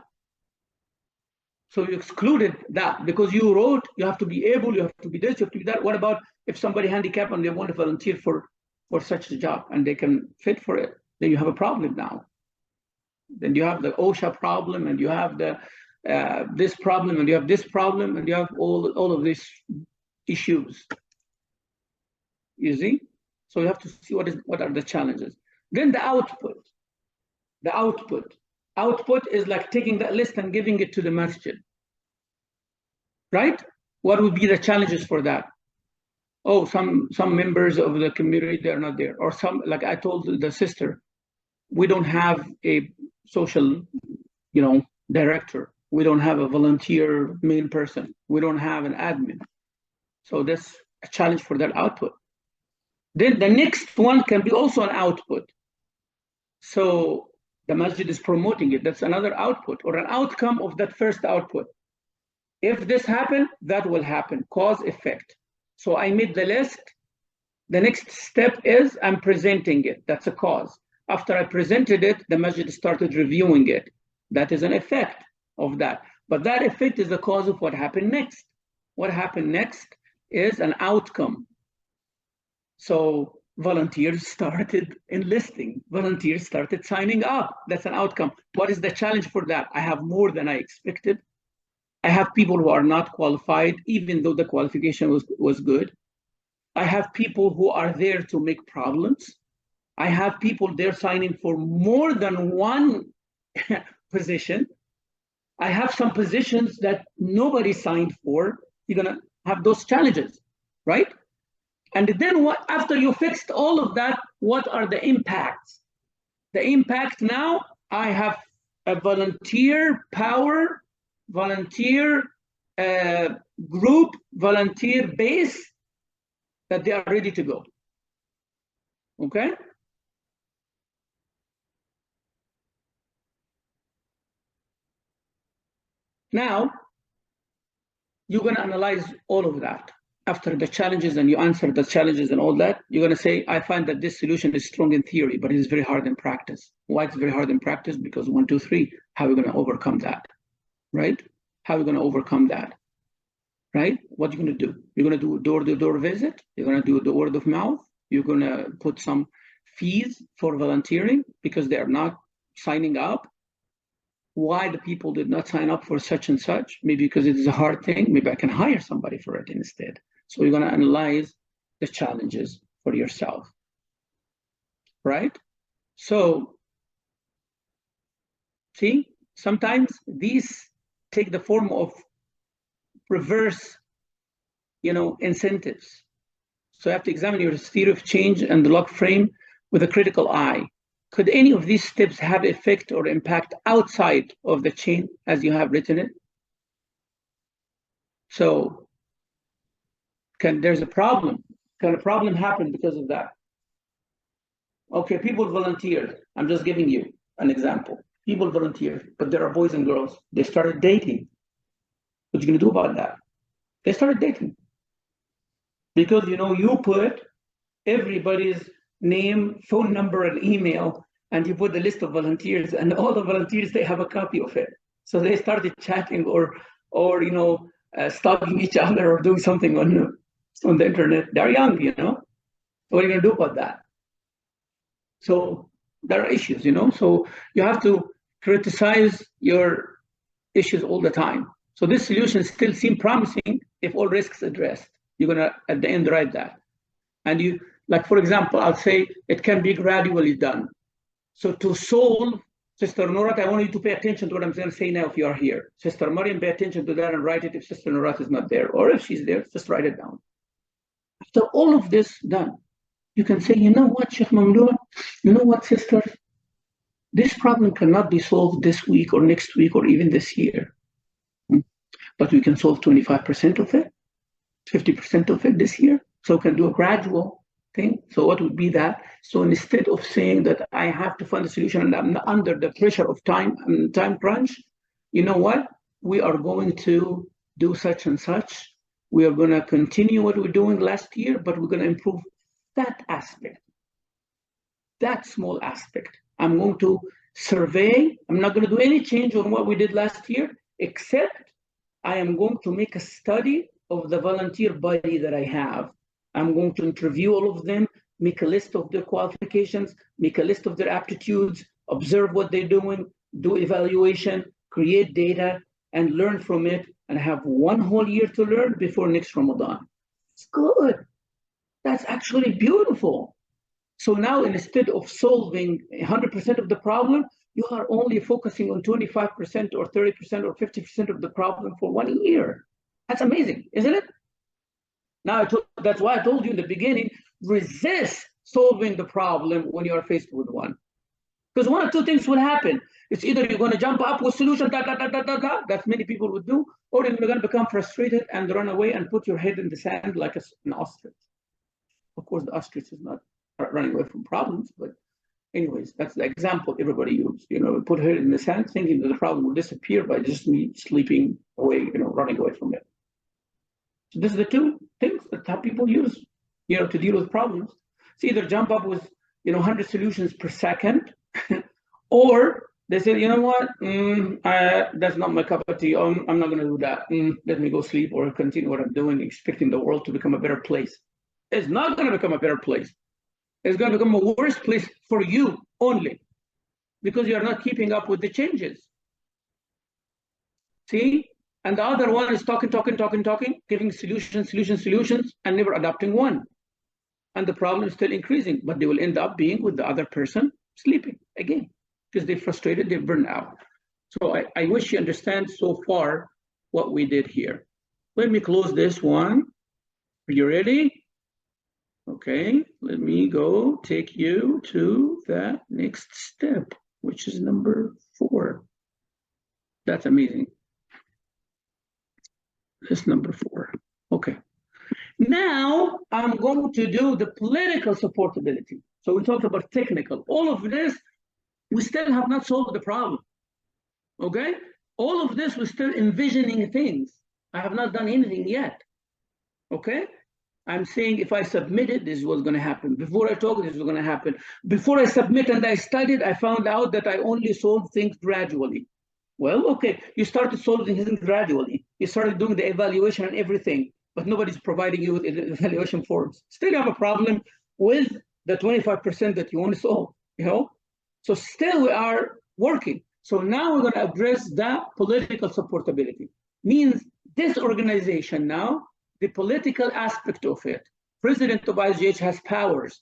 So you excluded that because you wrote, you have to be able, you have to be this, you have to be that. What about if somebody handicapped and they want to volunteer for such a job and they can fit for it? Then you have a problem now. Then you have the OSHA problem, and you have the this problem, and you have this problem, and you have all of these issues. You see? So you have to see what are the challenges. Then the output. The output. Output is like taking that list and giving it to the masjid. Right? What would be the challenges for that? Oh, some members of the community, they're not there. Or some, like I told the sister, we don't have a social, director. We don't have a volunteer main person. We don't have an admin. So that's a challenge for that output. Then the next one can be also an output. So the masjid is promoting it. That's another output or an outcome of that first output. If this happened, that will happen, cause effect. So I made the list. The next step is I'm presenting it. That's a cause. After I presented it, the masjid started reviewing it. That is an effect of that. But that effect is the cause of what happened next. What happened next is an outcome. So volunteers started enlisting. Volunteers started signing up. That's an outcome. What is the challenge for that? I have more than I expected. I have people who are not qualified, even though the qualification was good. I have people who are there to make problems. I have people there signing for more than one position. I have some positions that nobody signed for. You're going to have those challenges, right? And then what? After you fixed all of that, what are the impacts? The impact now, I have a volunteer power, volunteer group, volunteer base that they are ready to go. Okay? Now, you're going to analyze all of that. after the challenges and you answer the challenges and all that, you're going to say, I find that this solution is strong in theory, but it's very hard in practice. Why it's very hard in practice? Because 1, 2, 3, how are we going to overcome that, right? How are we going to overcome that, right? What are you going to do? You're going to do a door-to-door visit. You're going to do the word of mouth. You're going to put some fees for volunteering because they are not signing up. Why the people did not sign up for such and such? Maybe because it is a hard thing. Maybe I can hire somebody for it instead. So you're going to analyze the challenges for yourself, right? So, see, sometimes these take the form of reverse, incentives. So you have to examine your theory of change and the log frame with a critical eye. Could any of these steps have effect or impact outside of the chain as you have written it? So there's a problem. Can a problem happen because of that? Okay, people volunteered. I'm just giving you an example. People volunteered, but there are boys and girls. They started dating. What are you going to do about that? They started dating. Because, you put everybody's name, phone number, and email, and you put the list of volunteers, and all the volunteers, they have a copy of it. So they started chatting or stalking each other or doing something on the internet. They're young, What are you going to do about that? So there are issues, So you have to criticize your issues all the time. So this solution still seems promising if all risks addressed. You're going to, at the end, write that. And you, like, for example, I'll say it can be gradually done. So to solve, Sister Nurat, I want you to pay attention to what I'm going to say now if you are here. Sister Mariam, pay attention to that and write it if Sister Nurat is not there. Or if she's there, just write it down. After all of this done, you can say, you know what, Sheikh Mamdouh, you know what, sisters? This problem cannot be solved this week or next week or even this year. But we can solve 25% of it, 50% of it this year. So we can do a gradual thing. So what would be that? So instead of saying that I have to find a solution and I'm under the pressure of time and time crunch, you know what? We are going to do such and such. We are going to continue what we're doing last year, but we're going to improve that aspect, that small aspect. I'm going to survey. I'm not going to do any change on what we did last year, except I am going to make a study of the volunteer body that I have. I'm going to interview all of them, make a list of their qualifications, make a list of their aptitudes, observe what they're doing, do evaluation, create data, and learn from it, and have 1 whole year to learn before next Ramadan. It's good. That's actually beautiful. So now instead of solving 100% of the problem, you are only focusing on 25% or 30% or 50% of the problem for 1 year. That's amazing, isn't it? Now, that's why I told you in the beginning, resist solving the problem when you are faced with one. Because 1 or 2 things will happen. It's either you're going to jump up with solution, that many people would do, or you're going to become frustrated and run away and put your head in the sand like an ostrich. Of course, the ostrich is not running away from problems, but anyways, that's the example everybody used. Put her in the sand thinking that the problem will disappear by just me sleeping away, running away from it. So this is the 2 things that how people use, to deal with problems. It's either jump up with, 100 solutions per second, or they say, you know what, that's not my cup of tea. I'm not going to do that. Let me go sleep or continue what I'm doing, expecting the world to become a better place. It's not going to become a better place. It's going to become a worse place for you only because you are not keeping up with the changes. See? And the other one is talking, giving solutions, and never adopting one. And the problem is still increasing, but they will end up being with the other person sleeping again because they're frustrated, they're burned out. So I wish you understand so far what we did here. Let me close this one. Are you ready? Okay, let me go take you to that next step, which is number 4. That's amazing. That's number 4. Okay. Now I'm going to do the political supportability. So we talked about technical. All of this, we still have not solved the problem. Okay? All of this, we're still envisioning things. I have not done anything yet. Okay? I'm saying if I submit it, this is what's going to happen. Before I talk, this is going to happen. Before I submit and I studied, I found out that I only solved things gradually. Well, okay, you started solving things gradually. You started doing the evaluation and everything, but nobody's providing you with evaluation forms. Still, you have a problem with the 25% that you want to solve, you know? So still we are working. So now we're going to address the political supportability. Means this organization now, the political aspect of it. President of ISGH has powers.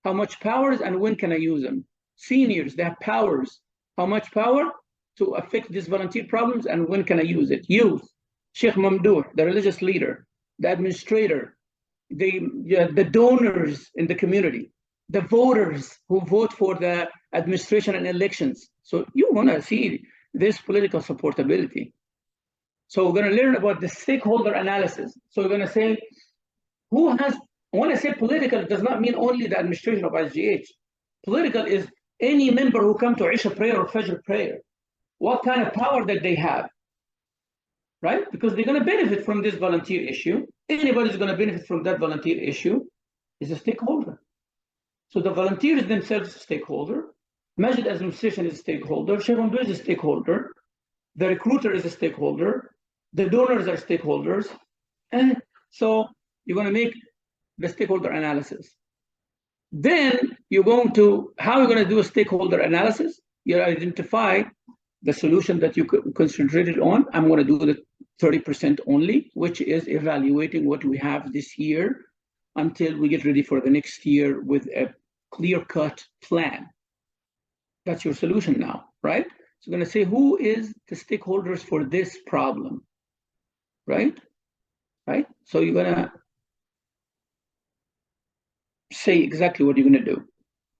How much powers and when can I use them? Seniors, they have powers. How much power to affect these volunteer problems and when can I use it? Youth, Sheikh Mamdouh, the religious leader, the administrator, the donors in the community, the voters who vote for the administration and elections. So you want to see this political supportability. So we're going to learn about the stakeholder analysis. So we're going to say, who has, when I say political, it does not mean only the administration of ISGH. Political is any member who come to Isha prayer or Fajr prayer. What kind of power that they have, right? Because they're going to benefit from this volunteer issue. Anybody who's going to benefit from that volunteer issue is a stakeholder. So the volunteers themselves is a stakeholder. Masjid administration is a stakeholder. Sheikh Mamdouh is a stakeholder. The recruiter is a stakeholder. The donors are stakeholders. And so you're going to make the stakeholder analysis. Then you're going to, how are you going to do a stakeholder analysis? You identify the solution that you concentrated on. I'm going to do the 30% only, which is evaluating what we have this year until we get ready for the next year with a clear-cut plan. That's your solution now, right? So we're going to say, who is the stakeholders for this problem, right? Right? So you're going to say exactly what you're going to do.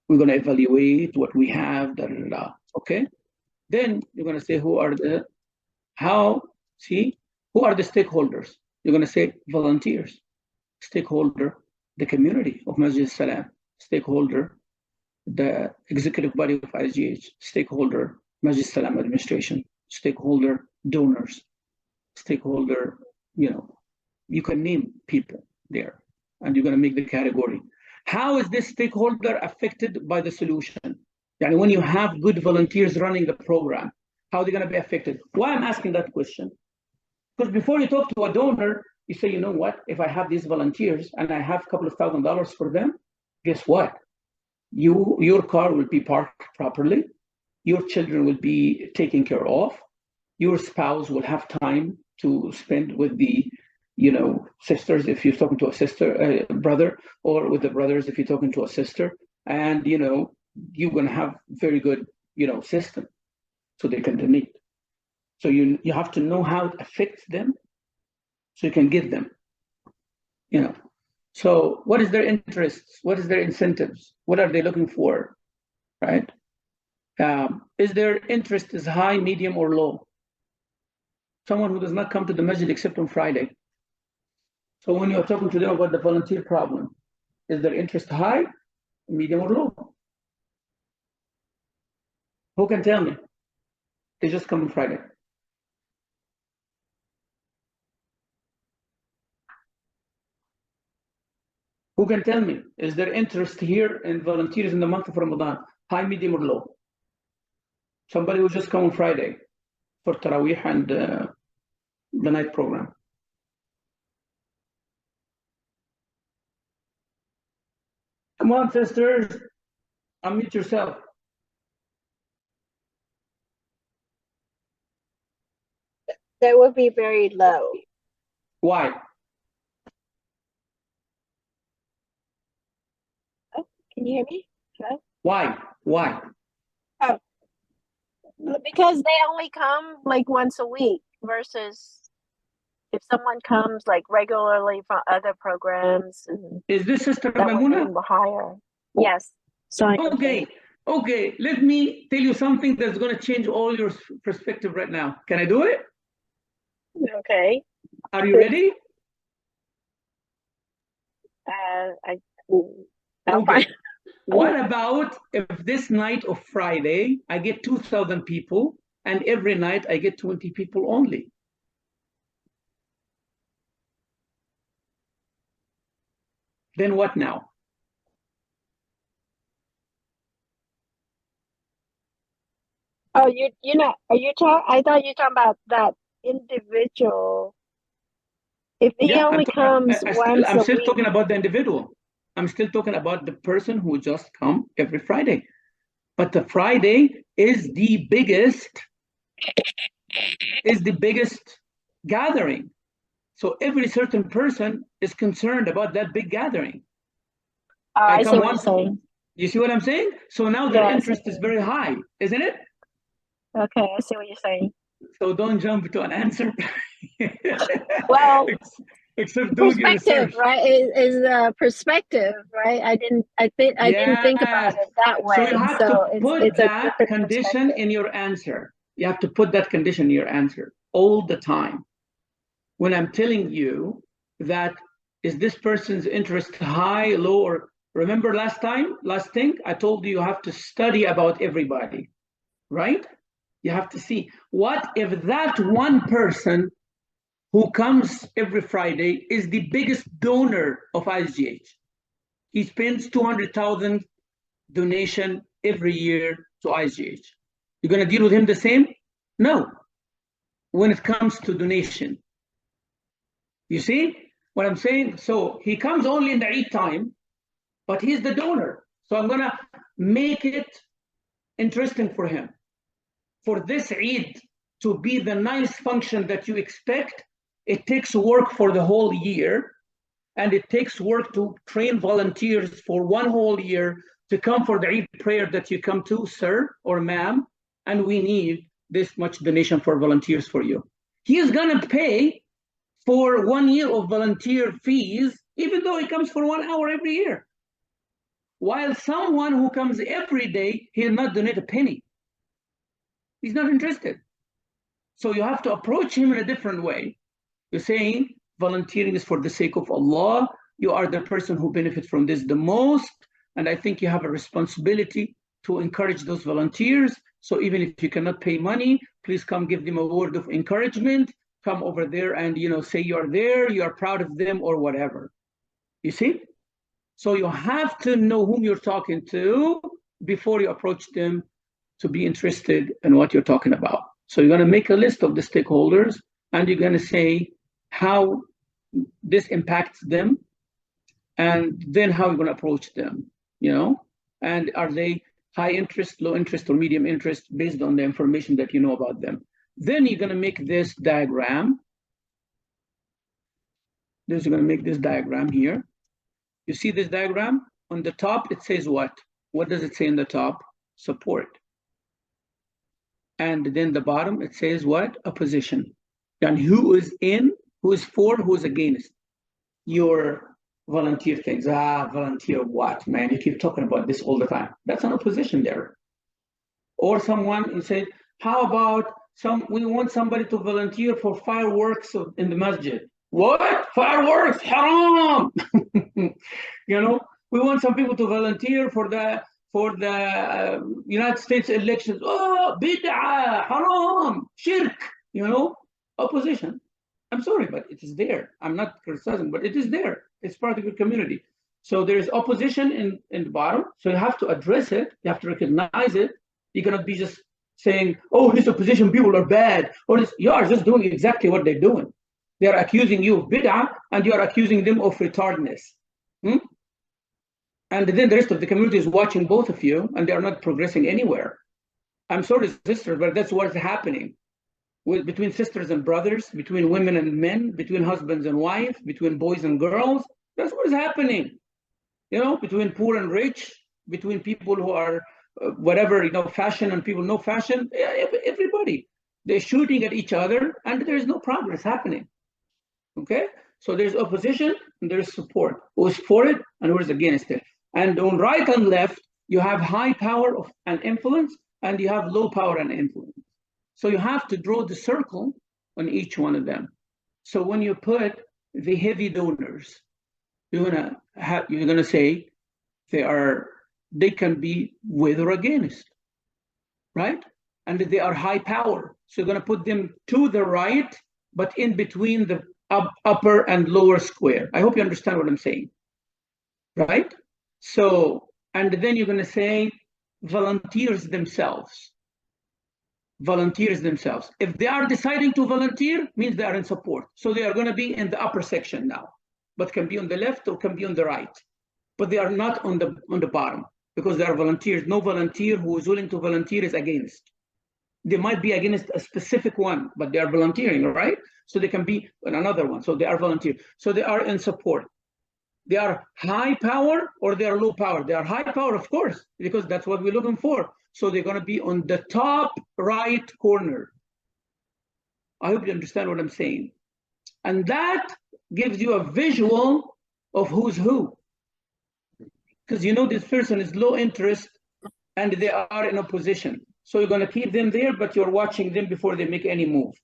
We're going to evaluate what we have, da, da, da, okay? Then you're going to say, who are the stakeholders? You're going to say volunteers, stakeholder, the community of Masjid Salam, stakeholder, the executive body of ISGH, stakeholder, Masjid Salam administration, stakeholder, donors, stakeholder, you can name people there, and you're going to make the category. How is this stakeholder affected by the solution? And when you have good volunteers running the program, how are they going to be affected? Why I'm asking that question? Because before you talk to a donor, you say, you know what, if I have these volunteers and I have a couple of $1,000 for them, guess what? Your car will be parked properly. Your children will be taken care of. Your spouse will have time to spend with the sisters if you're talking to a sister, brother, or with the brothers if you're talking to a sister. And, you're going to have very good, system so they can donate. So you have to know how it affects them so you can give them, So what is their interests? What is their incentives? What are they looking for, right? Is their interest is high, medium, or low? Someone who does not come to the masjid except on Friday. So when you're talking to them about the volunteer problem, is their interest high, medium, or low? Who can tell me? They just come on Friday. Who can tell me? Is there interest here in volunteers in the month of Ramadan, high, medium, or low? Somebody who just come on Friday for Taraweeh and the night program. Come on, sisters, unmute yourself. That would be very low. Why? Oh, can you hear me? Hello? Why? Oh, because they only come like once a week versus if someone comes like regularly from other programs. Is this Sister that Maimuna? would higher. Yes. So Okay. Let me tell you something that's going to change all your perspective right now. Can I do it? Okay. Are you ready? Okay. What about if this night of Friday, I get 2,000 people, and every night I get 20 people only? Then what now? Oh, you're not. Are you talking? I thought you were talking about that individual. If he Yeah, only comes once I'm a still week. talking about the individual. I'm still talking about the person who just come every Friday. But the Friday is the biggest gathering. So every certain person is concerned about that big gathering. I see what you're saying. You see what I'm saying? So now their interest is very high, isn't it? Okay, I see what you're saying. So don't jump to an answer. Well, except doing your perspective, research. right? Is perspective, right? I didn't think about it that way. So you have to put it's a that different condition in your answer. You have to put that condition in your answer all the time. When I'm telling you that, is this person's interest high, low, or remember last thing, I told you have to study about everybody, right? You have to see, what if that one person who comes every Friday is the biggest donor of ISGH? He spends 200,000 donation every year to ISGH. You're going to deal with him the same? No. When it comes to donation, you see what I'm saying? So he comes only in the Eid time, but he's the donor. So I'm going to make it interesting for him. For this Eid to be the nice function that you expect, it takes work for the whole year, and it takes work to train volunteers for one whole year to come for the Eid prayer that you come to, sir or ma'am, and we need this much donation for volunteers for you. He is going to pay for 1 year of volunteer fees, even though he comes for 1 hour every year. While someone who comes every day, he'll not donate a penny. He's not interested. So you have to approach him in a different way. You're saying volunteering is for the sake of Allah. You are the person who benefits from this the most. And I think you have a responsibility to encourage those volunteers. So even if you cannot pay money, please come give them a word of encouragement. Come over there and say you're there, you're proud of them or whatever. You see? So you have to know whom you're talking to before you approach them to be interested in what you're talking about. So you're going to make a list of the stakeholders and you're going to say how this impacts them and then how you're going to approach them, and are they high interest, low interest, or medium interest based on the information that you know about them. Then you're going to make this diagram. You're going to make this diagram here. You see this diagram? On the top, it says what? What does it say in the top? Support. And then the bottom, it says what? Opposition. And who is in, who is for, who is against your volunteer things. Volunteer what, man? You keep talking about this all the time. That's an opposition there. Or someone who said, how about we want somebody to volunteer for fireworks in the masjid. What? Fireworks? Haram! We want some people to volunteer for the United States elections. Oh, bid'ah, haram, shirk, opposition. I'm sorry, but it is there. I'm not criticizing, but it is there. It's part of your community. So there is opposition in the bottom. So you have to address it. You have to recognize it. You cannot be just saying, oh, these opposition people are bad. Or you are just doing exactly what they're doing. They are accusing you of bid'ah, and you are accusing them of retardedness. And then the rest of the community is watching both of you, and they are not progressing anywhere. I'm sorry, sisters, but that's what's happening. Between sisters and brothers, between women and men, between husbands and wives, between boys and girls. That's what is happening. Between poor and rich, between people who are fashion and people no fashion, everybody. They're shooting at each other and there's no progress happening. Okay? So there's opposition and there's support. Who's for it and who's against it. And on right and left, you have high power and influence and you have low power and influence. So you have to draw the circle on each one of them. So when you put the heavy donors, you're gonna say they can be with or against, right? And they are high power. So you're gonna put them to the right, but in between the upper and lower square. I hope you understand what I'm saying. right? So, and then you're going to say volunteers themselves. Volunteers themselves. If they are deciding to volunteer, means they are in support. So they are going to be in the upper section now, but can be on the left or can be on the right. But they are not on the bottom because they are volunteers. No volunteer who is willing to volunteer is against. They might be against a specific one, but they are volunteering, right? So they can be on another one. So they are volunteer. So they are in support. They are high power or they are low power. They are high power, of course, because that's what we're looking for. So they're going to be on the top right corner. I hope you understand what I'm saying. And that gives you a visual of who's who. Because you know this person is low interest and they are in opposition. So you're going to keep them there, but you're watching them before they make any move.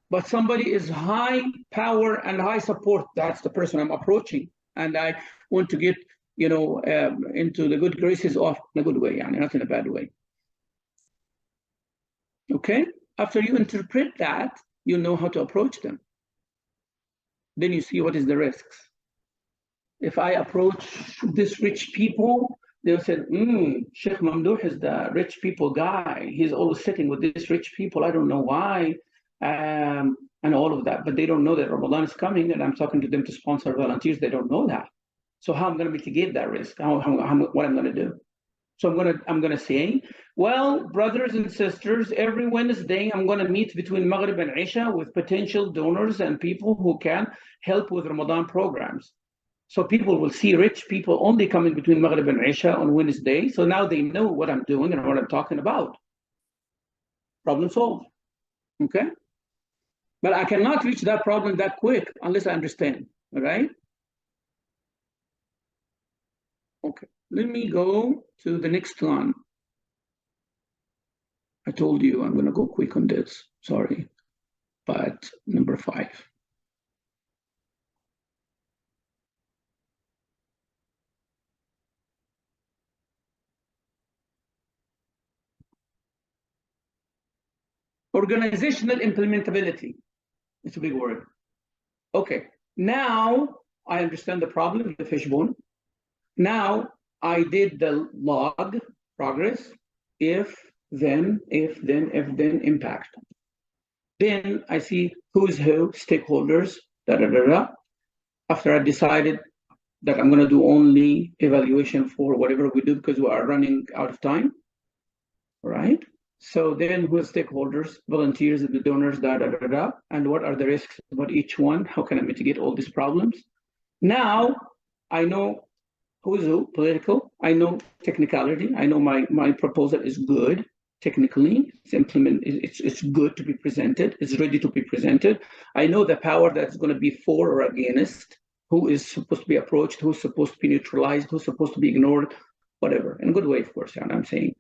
But somebody is high power and high support. That's the person I'm approaching. And I want to get, into the good graces of in a good way, not in a bad way. Okay? After you interpret that, you know how to approach them. Then you see what is the risks. If I approach this rich people, they'll say, Sheikh Mamdouh is the rich people guy. He's always sitting with these rich people. I don't know why, and all of that. But they don't know that Ramadan is coming, and I'm talking to them to sponsor volunteers. They don't know that. So how I'm going to mitigate that risk? What I'm going to do? So I'm going to say, well, brothers and sisters, every Wednesday I'm going to meet between Maghrib and Isha with potential donors and people who can help with Ramadan programs. So people will see rich people only coming between Maghrib and Isha on Wednesday. So now they know what I'm doing and what I'm talking about. Problem solved. Okay? But I cannot reach that problem that quick unless I understand. All right? Okay. Let me go to the next one. I told you I'm going to go quick on this. Sorry. But number 5. Organizational implementability. It's a big word. Okay. Now I understand the problem, the fishbone. Now I did the log progress, if, then, impact. Then I see who's who, stakeholders, After I decided that I'm going to do only evaluation for whatever we do because we are running out of time, right? So then who are stakeholders, volunteers, the donors, and what are the risks about each one? How can I mitigate all these problems? Now I know who's who, political. I know technicality. I know my proposal is good technically. It's good to be presented. It's ready to be presented. I know the power that's going to be for or against, who is supposed to be approached, who's supposed to be neutralized, who's supposed to be ignored, whatever. In a good way, of course, I'm saying.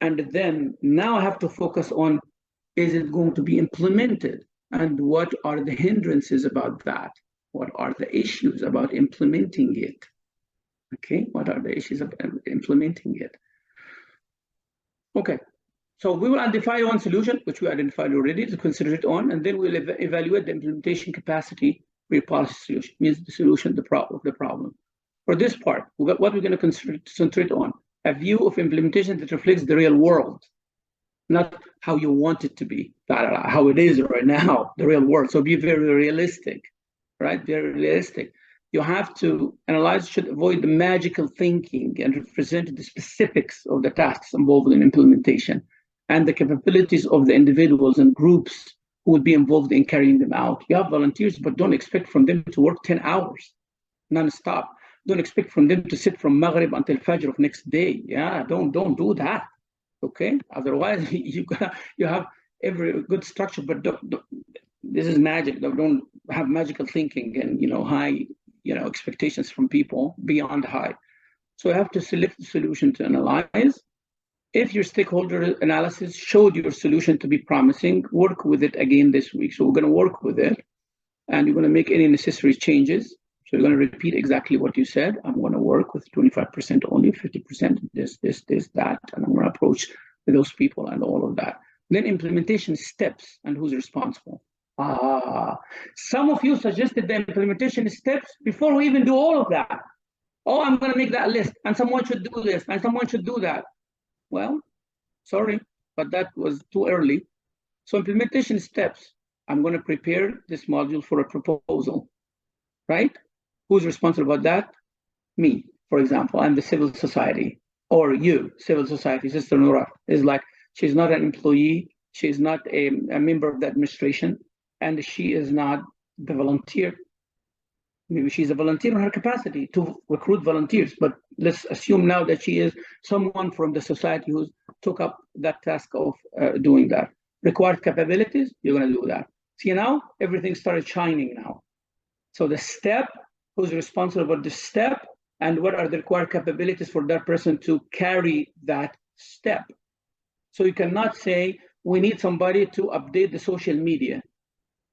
And then now I have to focus on, is it going to be implemented? And what are the hindrances about that? What are the issues about implementing it? Okay, what are the issues of implementing it? Okay, so we will identify one solution, which we identified already, to consider it on, and then we'll evaluate the implementation capacity for your policy solution, means the solution of the problem. For this part, what we're going to concentrate on, a view of implementation that reflects the real world, not how you want it to be, how it is right now, the real world. So be very realistic, right? Very realistic. You have to analyze, should avoid the magical thinking and represent the specifics of the tasks involved in implementation and the capabilities of the individuals and groups who will be involved in carrying them out. You have volunteers, but don't expect from them to work 10 hours non-stop. Don't expect from them to sit from Maghrib until Fajr of next day. Yeah, don't do that. Okay, otherwise you have every good structure, but this is magic. Don't have magical thinking and high expectations from people beyond high. So you have to select the solution to analyze. If your stakeholder analysis showed your solution to be promising, work with it again this week. So we're going to work with it, and you're going to make any necessary changes. So you're going to repeat exactly what you said. I'm going to work with 25% only, 50% this, that, and I'm going to approach those people and all of that. Then implementation steps and who's responsible. Some of you suggested the implementation steps before we even do all of that. Oh, I'm going to make that list, and someone should do this, and someone should do that. Well, sorry, but that was too early. So implementation steps. I'm going to prepare this module for a proposal, right? Who's responsible about that? Me, for example. I'm the civil society, or you, civil society. Sister Nora is like, she's not an employee, she's not a member of the administration, and she is not the volunteer. Maybe she's a volunteer in her capacity to recruit volunteers, but let's assume now that she is someone from the society who took up that task of doing that. Required capabilities, you're going to do that. See, now everything started shining now. So the step, who's responsible for the step, and what are the required capabilities for that person to carry that step. So you cannot say, we need somebody to update the social media,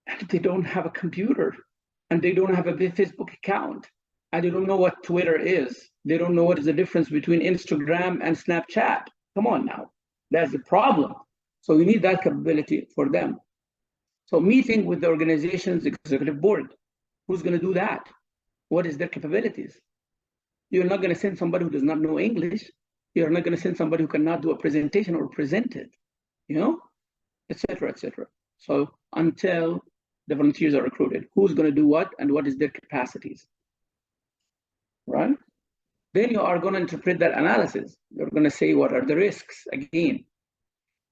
and they don't have a computer, and they don't have a Facebook account, and they don't know what Twitter is. They don't know what is the difference between Instagram and Snapchat. Come on now, that's the problem. So you need that capability for them. So meeting with the organization's executive board, who's going to do that? What is their capabilities? You're not going to send somebody who does not know English. You're not going to send somebody who cannot do a presentation or present it, you know, et cetera, et cetera. So until the volunteers are recruited, who's going to do what and what is their capacities, right? Then you are going to interpret that analysis. You're going to say, what are the risks again?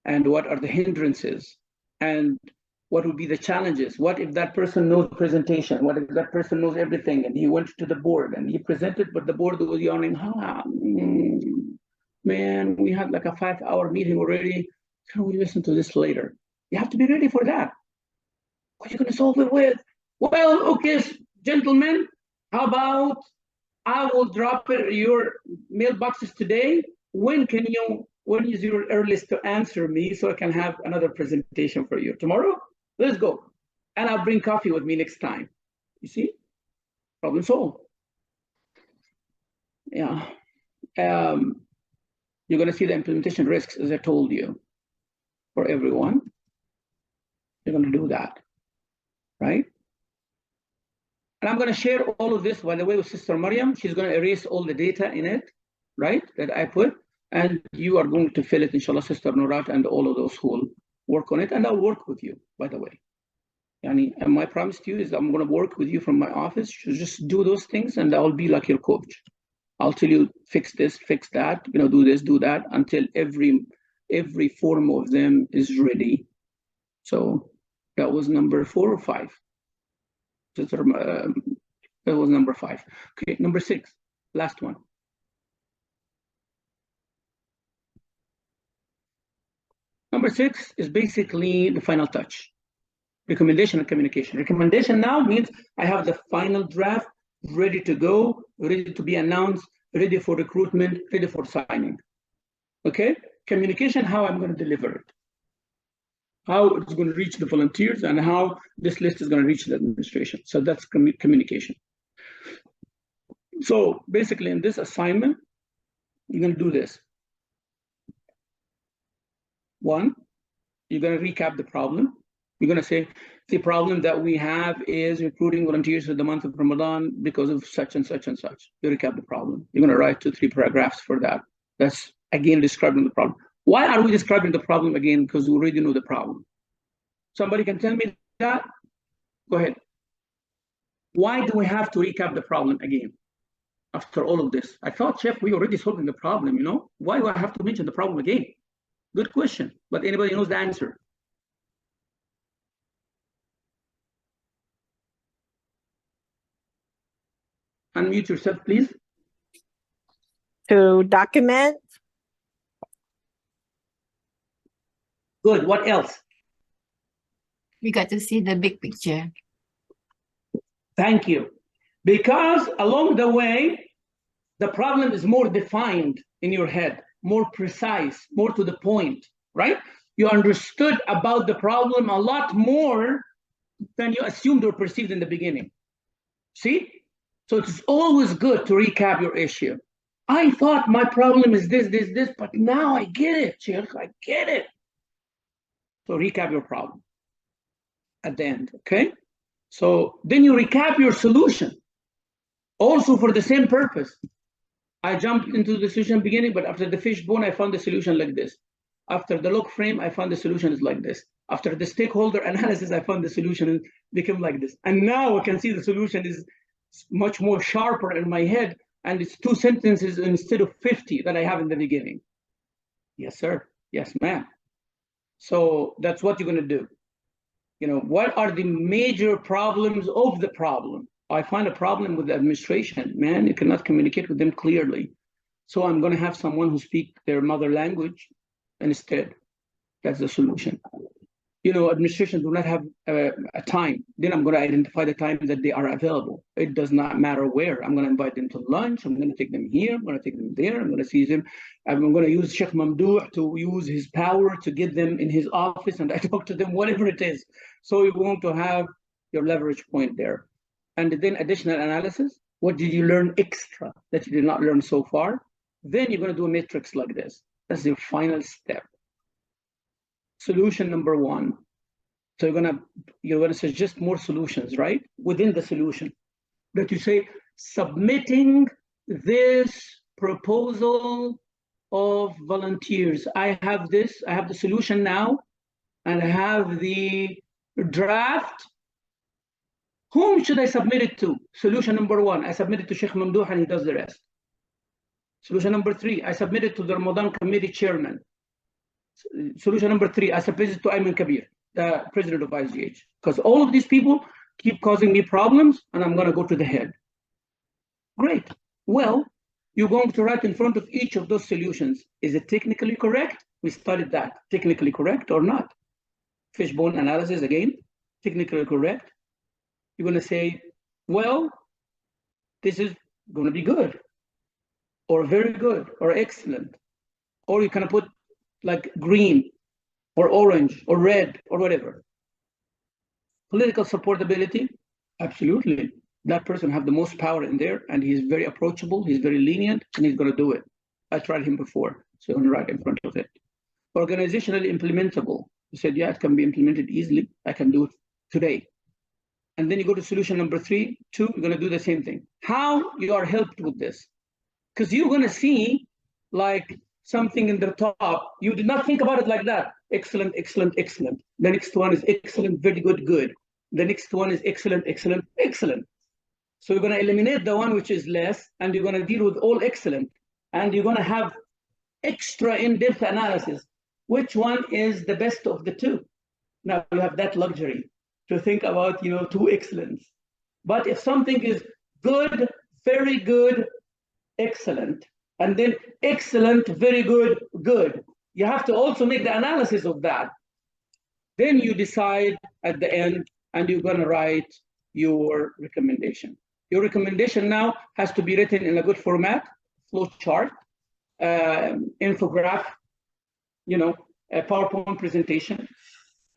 And what are the hindrances? And what would be the challenges? What if that person knows presentation? What if that person knows everything and he went to the board and he presented, but the board was yawning, man, we had like a 5-hour meeting already. Can we listen to this later? You have to be ready for that. What are you going to solve it with? Well, okay, gentlemen, how about I will drop it your mailboxes today. When is your earliest to answer me so I can have another presentation for you? Tomorrow? Let's go. And I'll bring coffee with me next time. You see? Problem solved. Yeah. You're going to see the implementation risks, as I told you, for everyone. You're going to do that, right? And I'm going to share all of this, by the way, with Sister Mariam. She's going to erase all the data in it, right, that I put. And you are going to fill it, inshallah, Sister Nurat, and all of those who will work on it. And I'll work with you, by the way. And my promise to you is I'm going to work with you from my office to just do those things, and I'll be like your coach. I'll tell you, fix this, fix that, do this, do that, until every form of them is ready. So that was number 4 or 5. That was number 5. Okay, number 6, last one. Number 6 is basically the final touch. Recommendation and communication. Recommendation now means I have the final draft ready to go, ready to be announced, ready for recruitment, ready for signing. Okay? Communication, how I'm going to deliver it. How it's going to reach the volunteers and how this list is going to reach the administration. So that's communication. So basically in this assignment, you're going to do this. 1, you're going to recap the problem. You're going to say, the problem that we have is recruiting volunteers for the month of Ramadan because of such and such and such. You recap the problem. You're going to write 2-3 paragraphs for that. That's, again, describing the problem. Why are we describing the problem again? Because we already know the problem. Somebody can tell me that? Go ahead. Why do we have to recap the problem again after all of this? I thought, Chef, we already solving the problem, Why do I have to mention the problem again? Good question, but anybody knows the answer? Unmute yourself, please. To document. Good, what else? We got to see the big picture. Thank you. Because along the way, the problem is more defined in your head, more precise, more to the point, right? You understood about the problem a lot more than you assumed or perceived in the beginning. See? So it's always good to recap your issue. I thought my problem is this, but now I get it, Sheikh, I get it. So recap your problem at the end, okay? So then you recap your solution. Also for the same purpose. I jumped into the solution beginning, but after the fishbone, I found the solution like this. After the log frame, I found the solution is like this. After the stakeholder analysis, I found the solution became like this. And now I can see the solution is much more sharper in my head, and it's 2 sentences instead of 50 that I have in the beginning. Yes, sir. Yes, ma'am. So that's what you're going to do. You know, what are the major problems of the problem? I find a problem with the administration. Man, you cannot communicate with them clearly. So I'm going to have someone who speaks their mother language instead. That's the solution. You know, administration do not have a time. Then I'm going to identify the time that they are available. It does not matter where. I'm going to invite them to lunch. I'm going to take them here. I'm going to take them there. I'm going to see them. I'm going to use Sheikh Mamdouh to use his power to get them in his office, and I talk to them, whatever it is. So you're going to have your leverage point there. And then additional analysis. What did you learn extra that you did not learn so far? Then you're going to do a matrix like this. That's your final step. Solution number 1. So you're gonna suggest more solutions, right? Within the solution, that you say, submitting this proposal of volunteers. I have this. I have the solution now, and I have the draft. Whom should I submit it to? Solution number 1, I submit it to Sheikh Mamdouh, and he does the rest. Solution number 3, I submit it to the Ramadan committee chairman. Solution number 3, I submit it to Ayman Kabir, the president of ISGH, because all of these people keep causing me problems, and I'm going to go to the head. Great. Well, you're going to write in front of each of those solutions. Is it technically correct? We studied that. Technically correct or not? Fishbone analysis again. Technically correct. You're going to say, well, this is going to be good, or very good, or excellent. Or you can put like green, or orange, or red, or whatever. Political supportability, absolutely. That person have the most power in there, and he's very approachable, he's very lenient, and he's going to do it. I tried him before, so I'm right in front of it. Organizationally implementable. He said, yeah, it can be implemented easily. I can do it today. And then you go to solution number 3, 2, you're going to do the same thing. How you are helped with this? Because you're going to see like something in the top. You did not think about it like that. Excellent, excellent, excellent. The next one is excellent, very good, good. The next one is excellent, excellent, excellent. So you're going to eliminate the one which is less, and you're going to deal with all excellent. And you're going to have extra in-depth analysis. Which one is the best of the 2? Now you have that luxury to think about, 2 excellents. But if something is good, very good, excellent, and then excellent, very good, good, you have to also make the analysis of that. Then you decide at the end, and you're going to write your recommendation. Your recommendation now has to be written in a good format, flow chart, infograph, a PowerPoint presentation,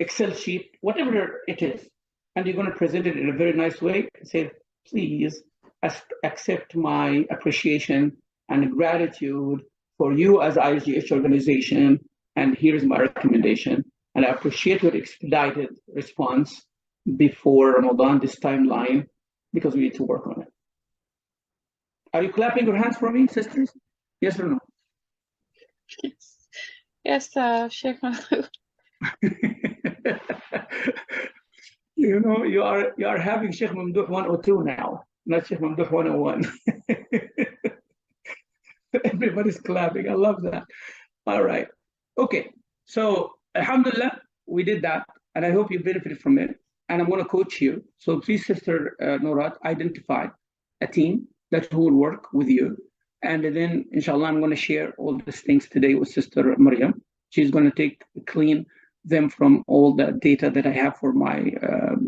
Excel sheet, whatever it is. And you're going to present it in a very nice way. Say, please accept my appreciation and gratitude for you as ISGH organization. And here's my recommendation. And I appreciate your expedited response before Ramadan, this timeline, because we need to work on it. Are you clapping your hands for me, sisters? Yes or no? Yes, Sheikh Mahmoud. You are having Sheikh Mamdouh 102 now, not Sheikh Mamdouh 101. Everybody's clapping. I love that. All right. Okay. So, alhamdulillah, we did that, and I hope you benefited from it. And I'm going to coach you. So please, Sister Norat, identify a team that will work with you. And then, inshallah, I'm going to share all these things today with Sister Maryam. She's going to clean them from all the data that I have for my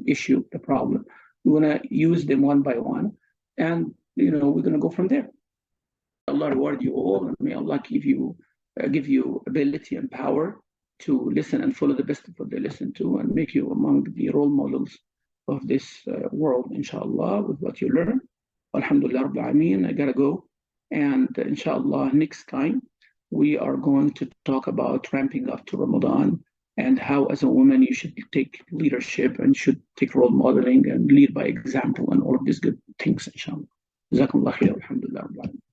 issue, the problem. We're going to use them one by one. And, we're going to go from there. Allah reward you all, and may Allah give you ability and power to listen and follow the best of what they listen to, and make you among the role models of this world, inshallah, with what you learn. Alhamdulillah Rabbil Alameen. I gotta go. And inshallah, next time we are going to talk about ramping up to Ramadan, and how as a woman you should take leadership and should take role modeling and lead by example and all of these good things, inshallah. جزاكم الله خير والحمد لله رب العالمين.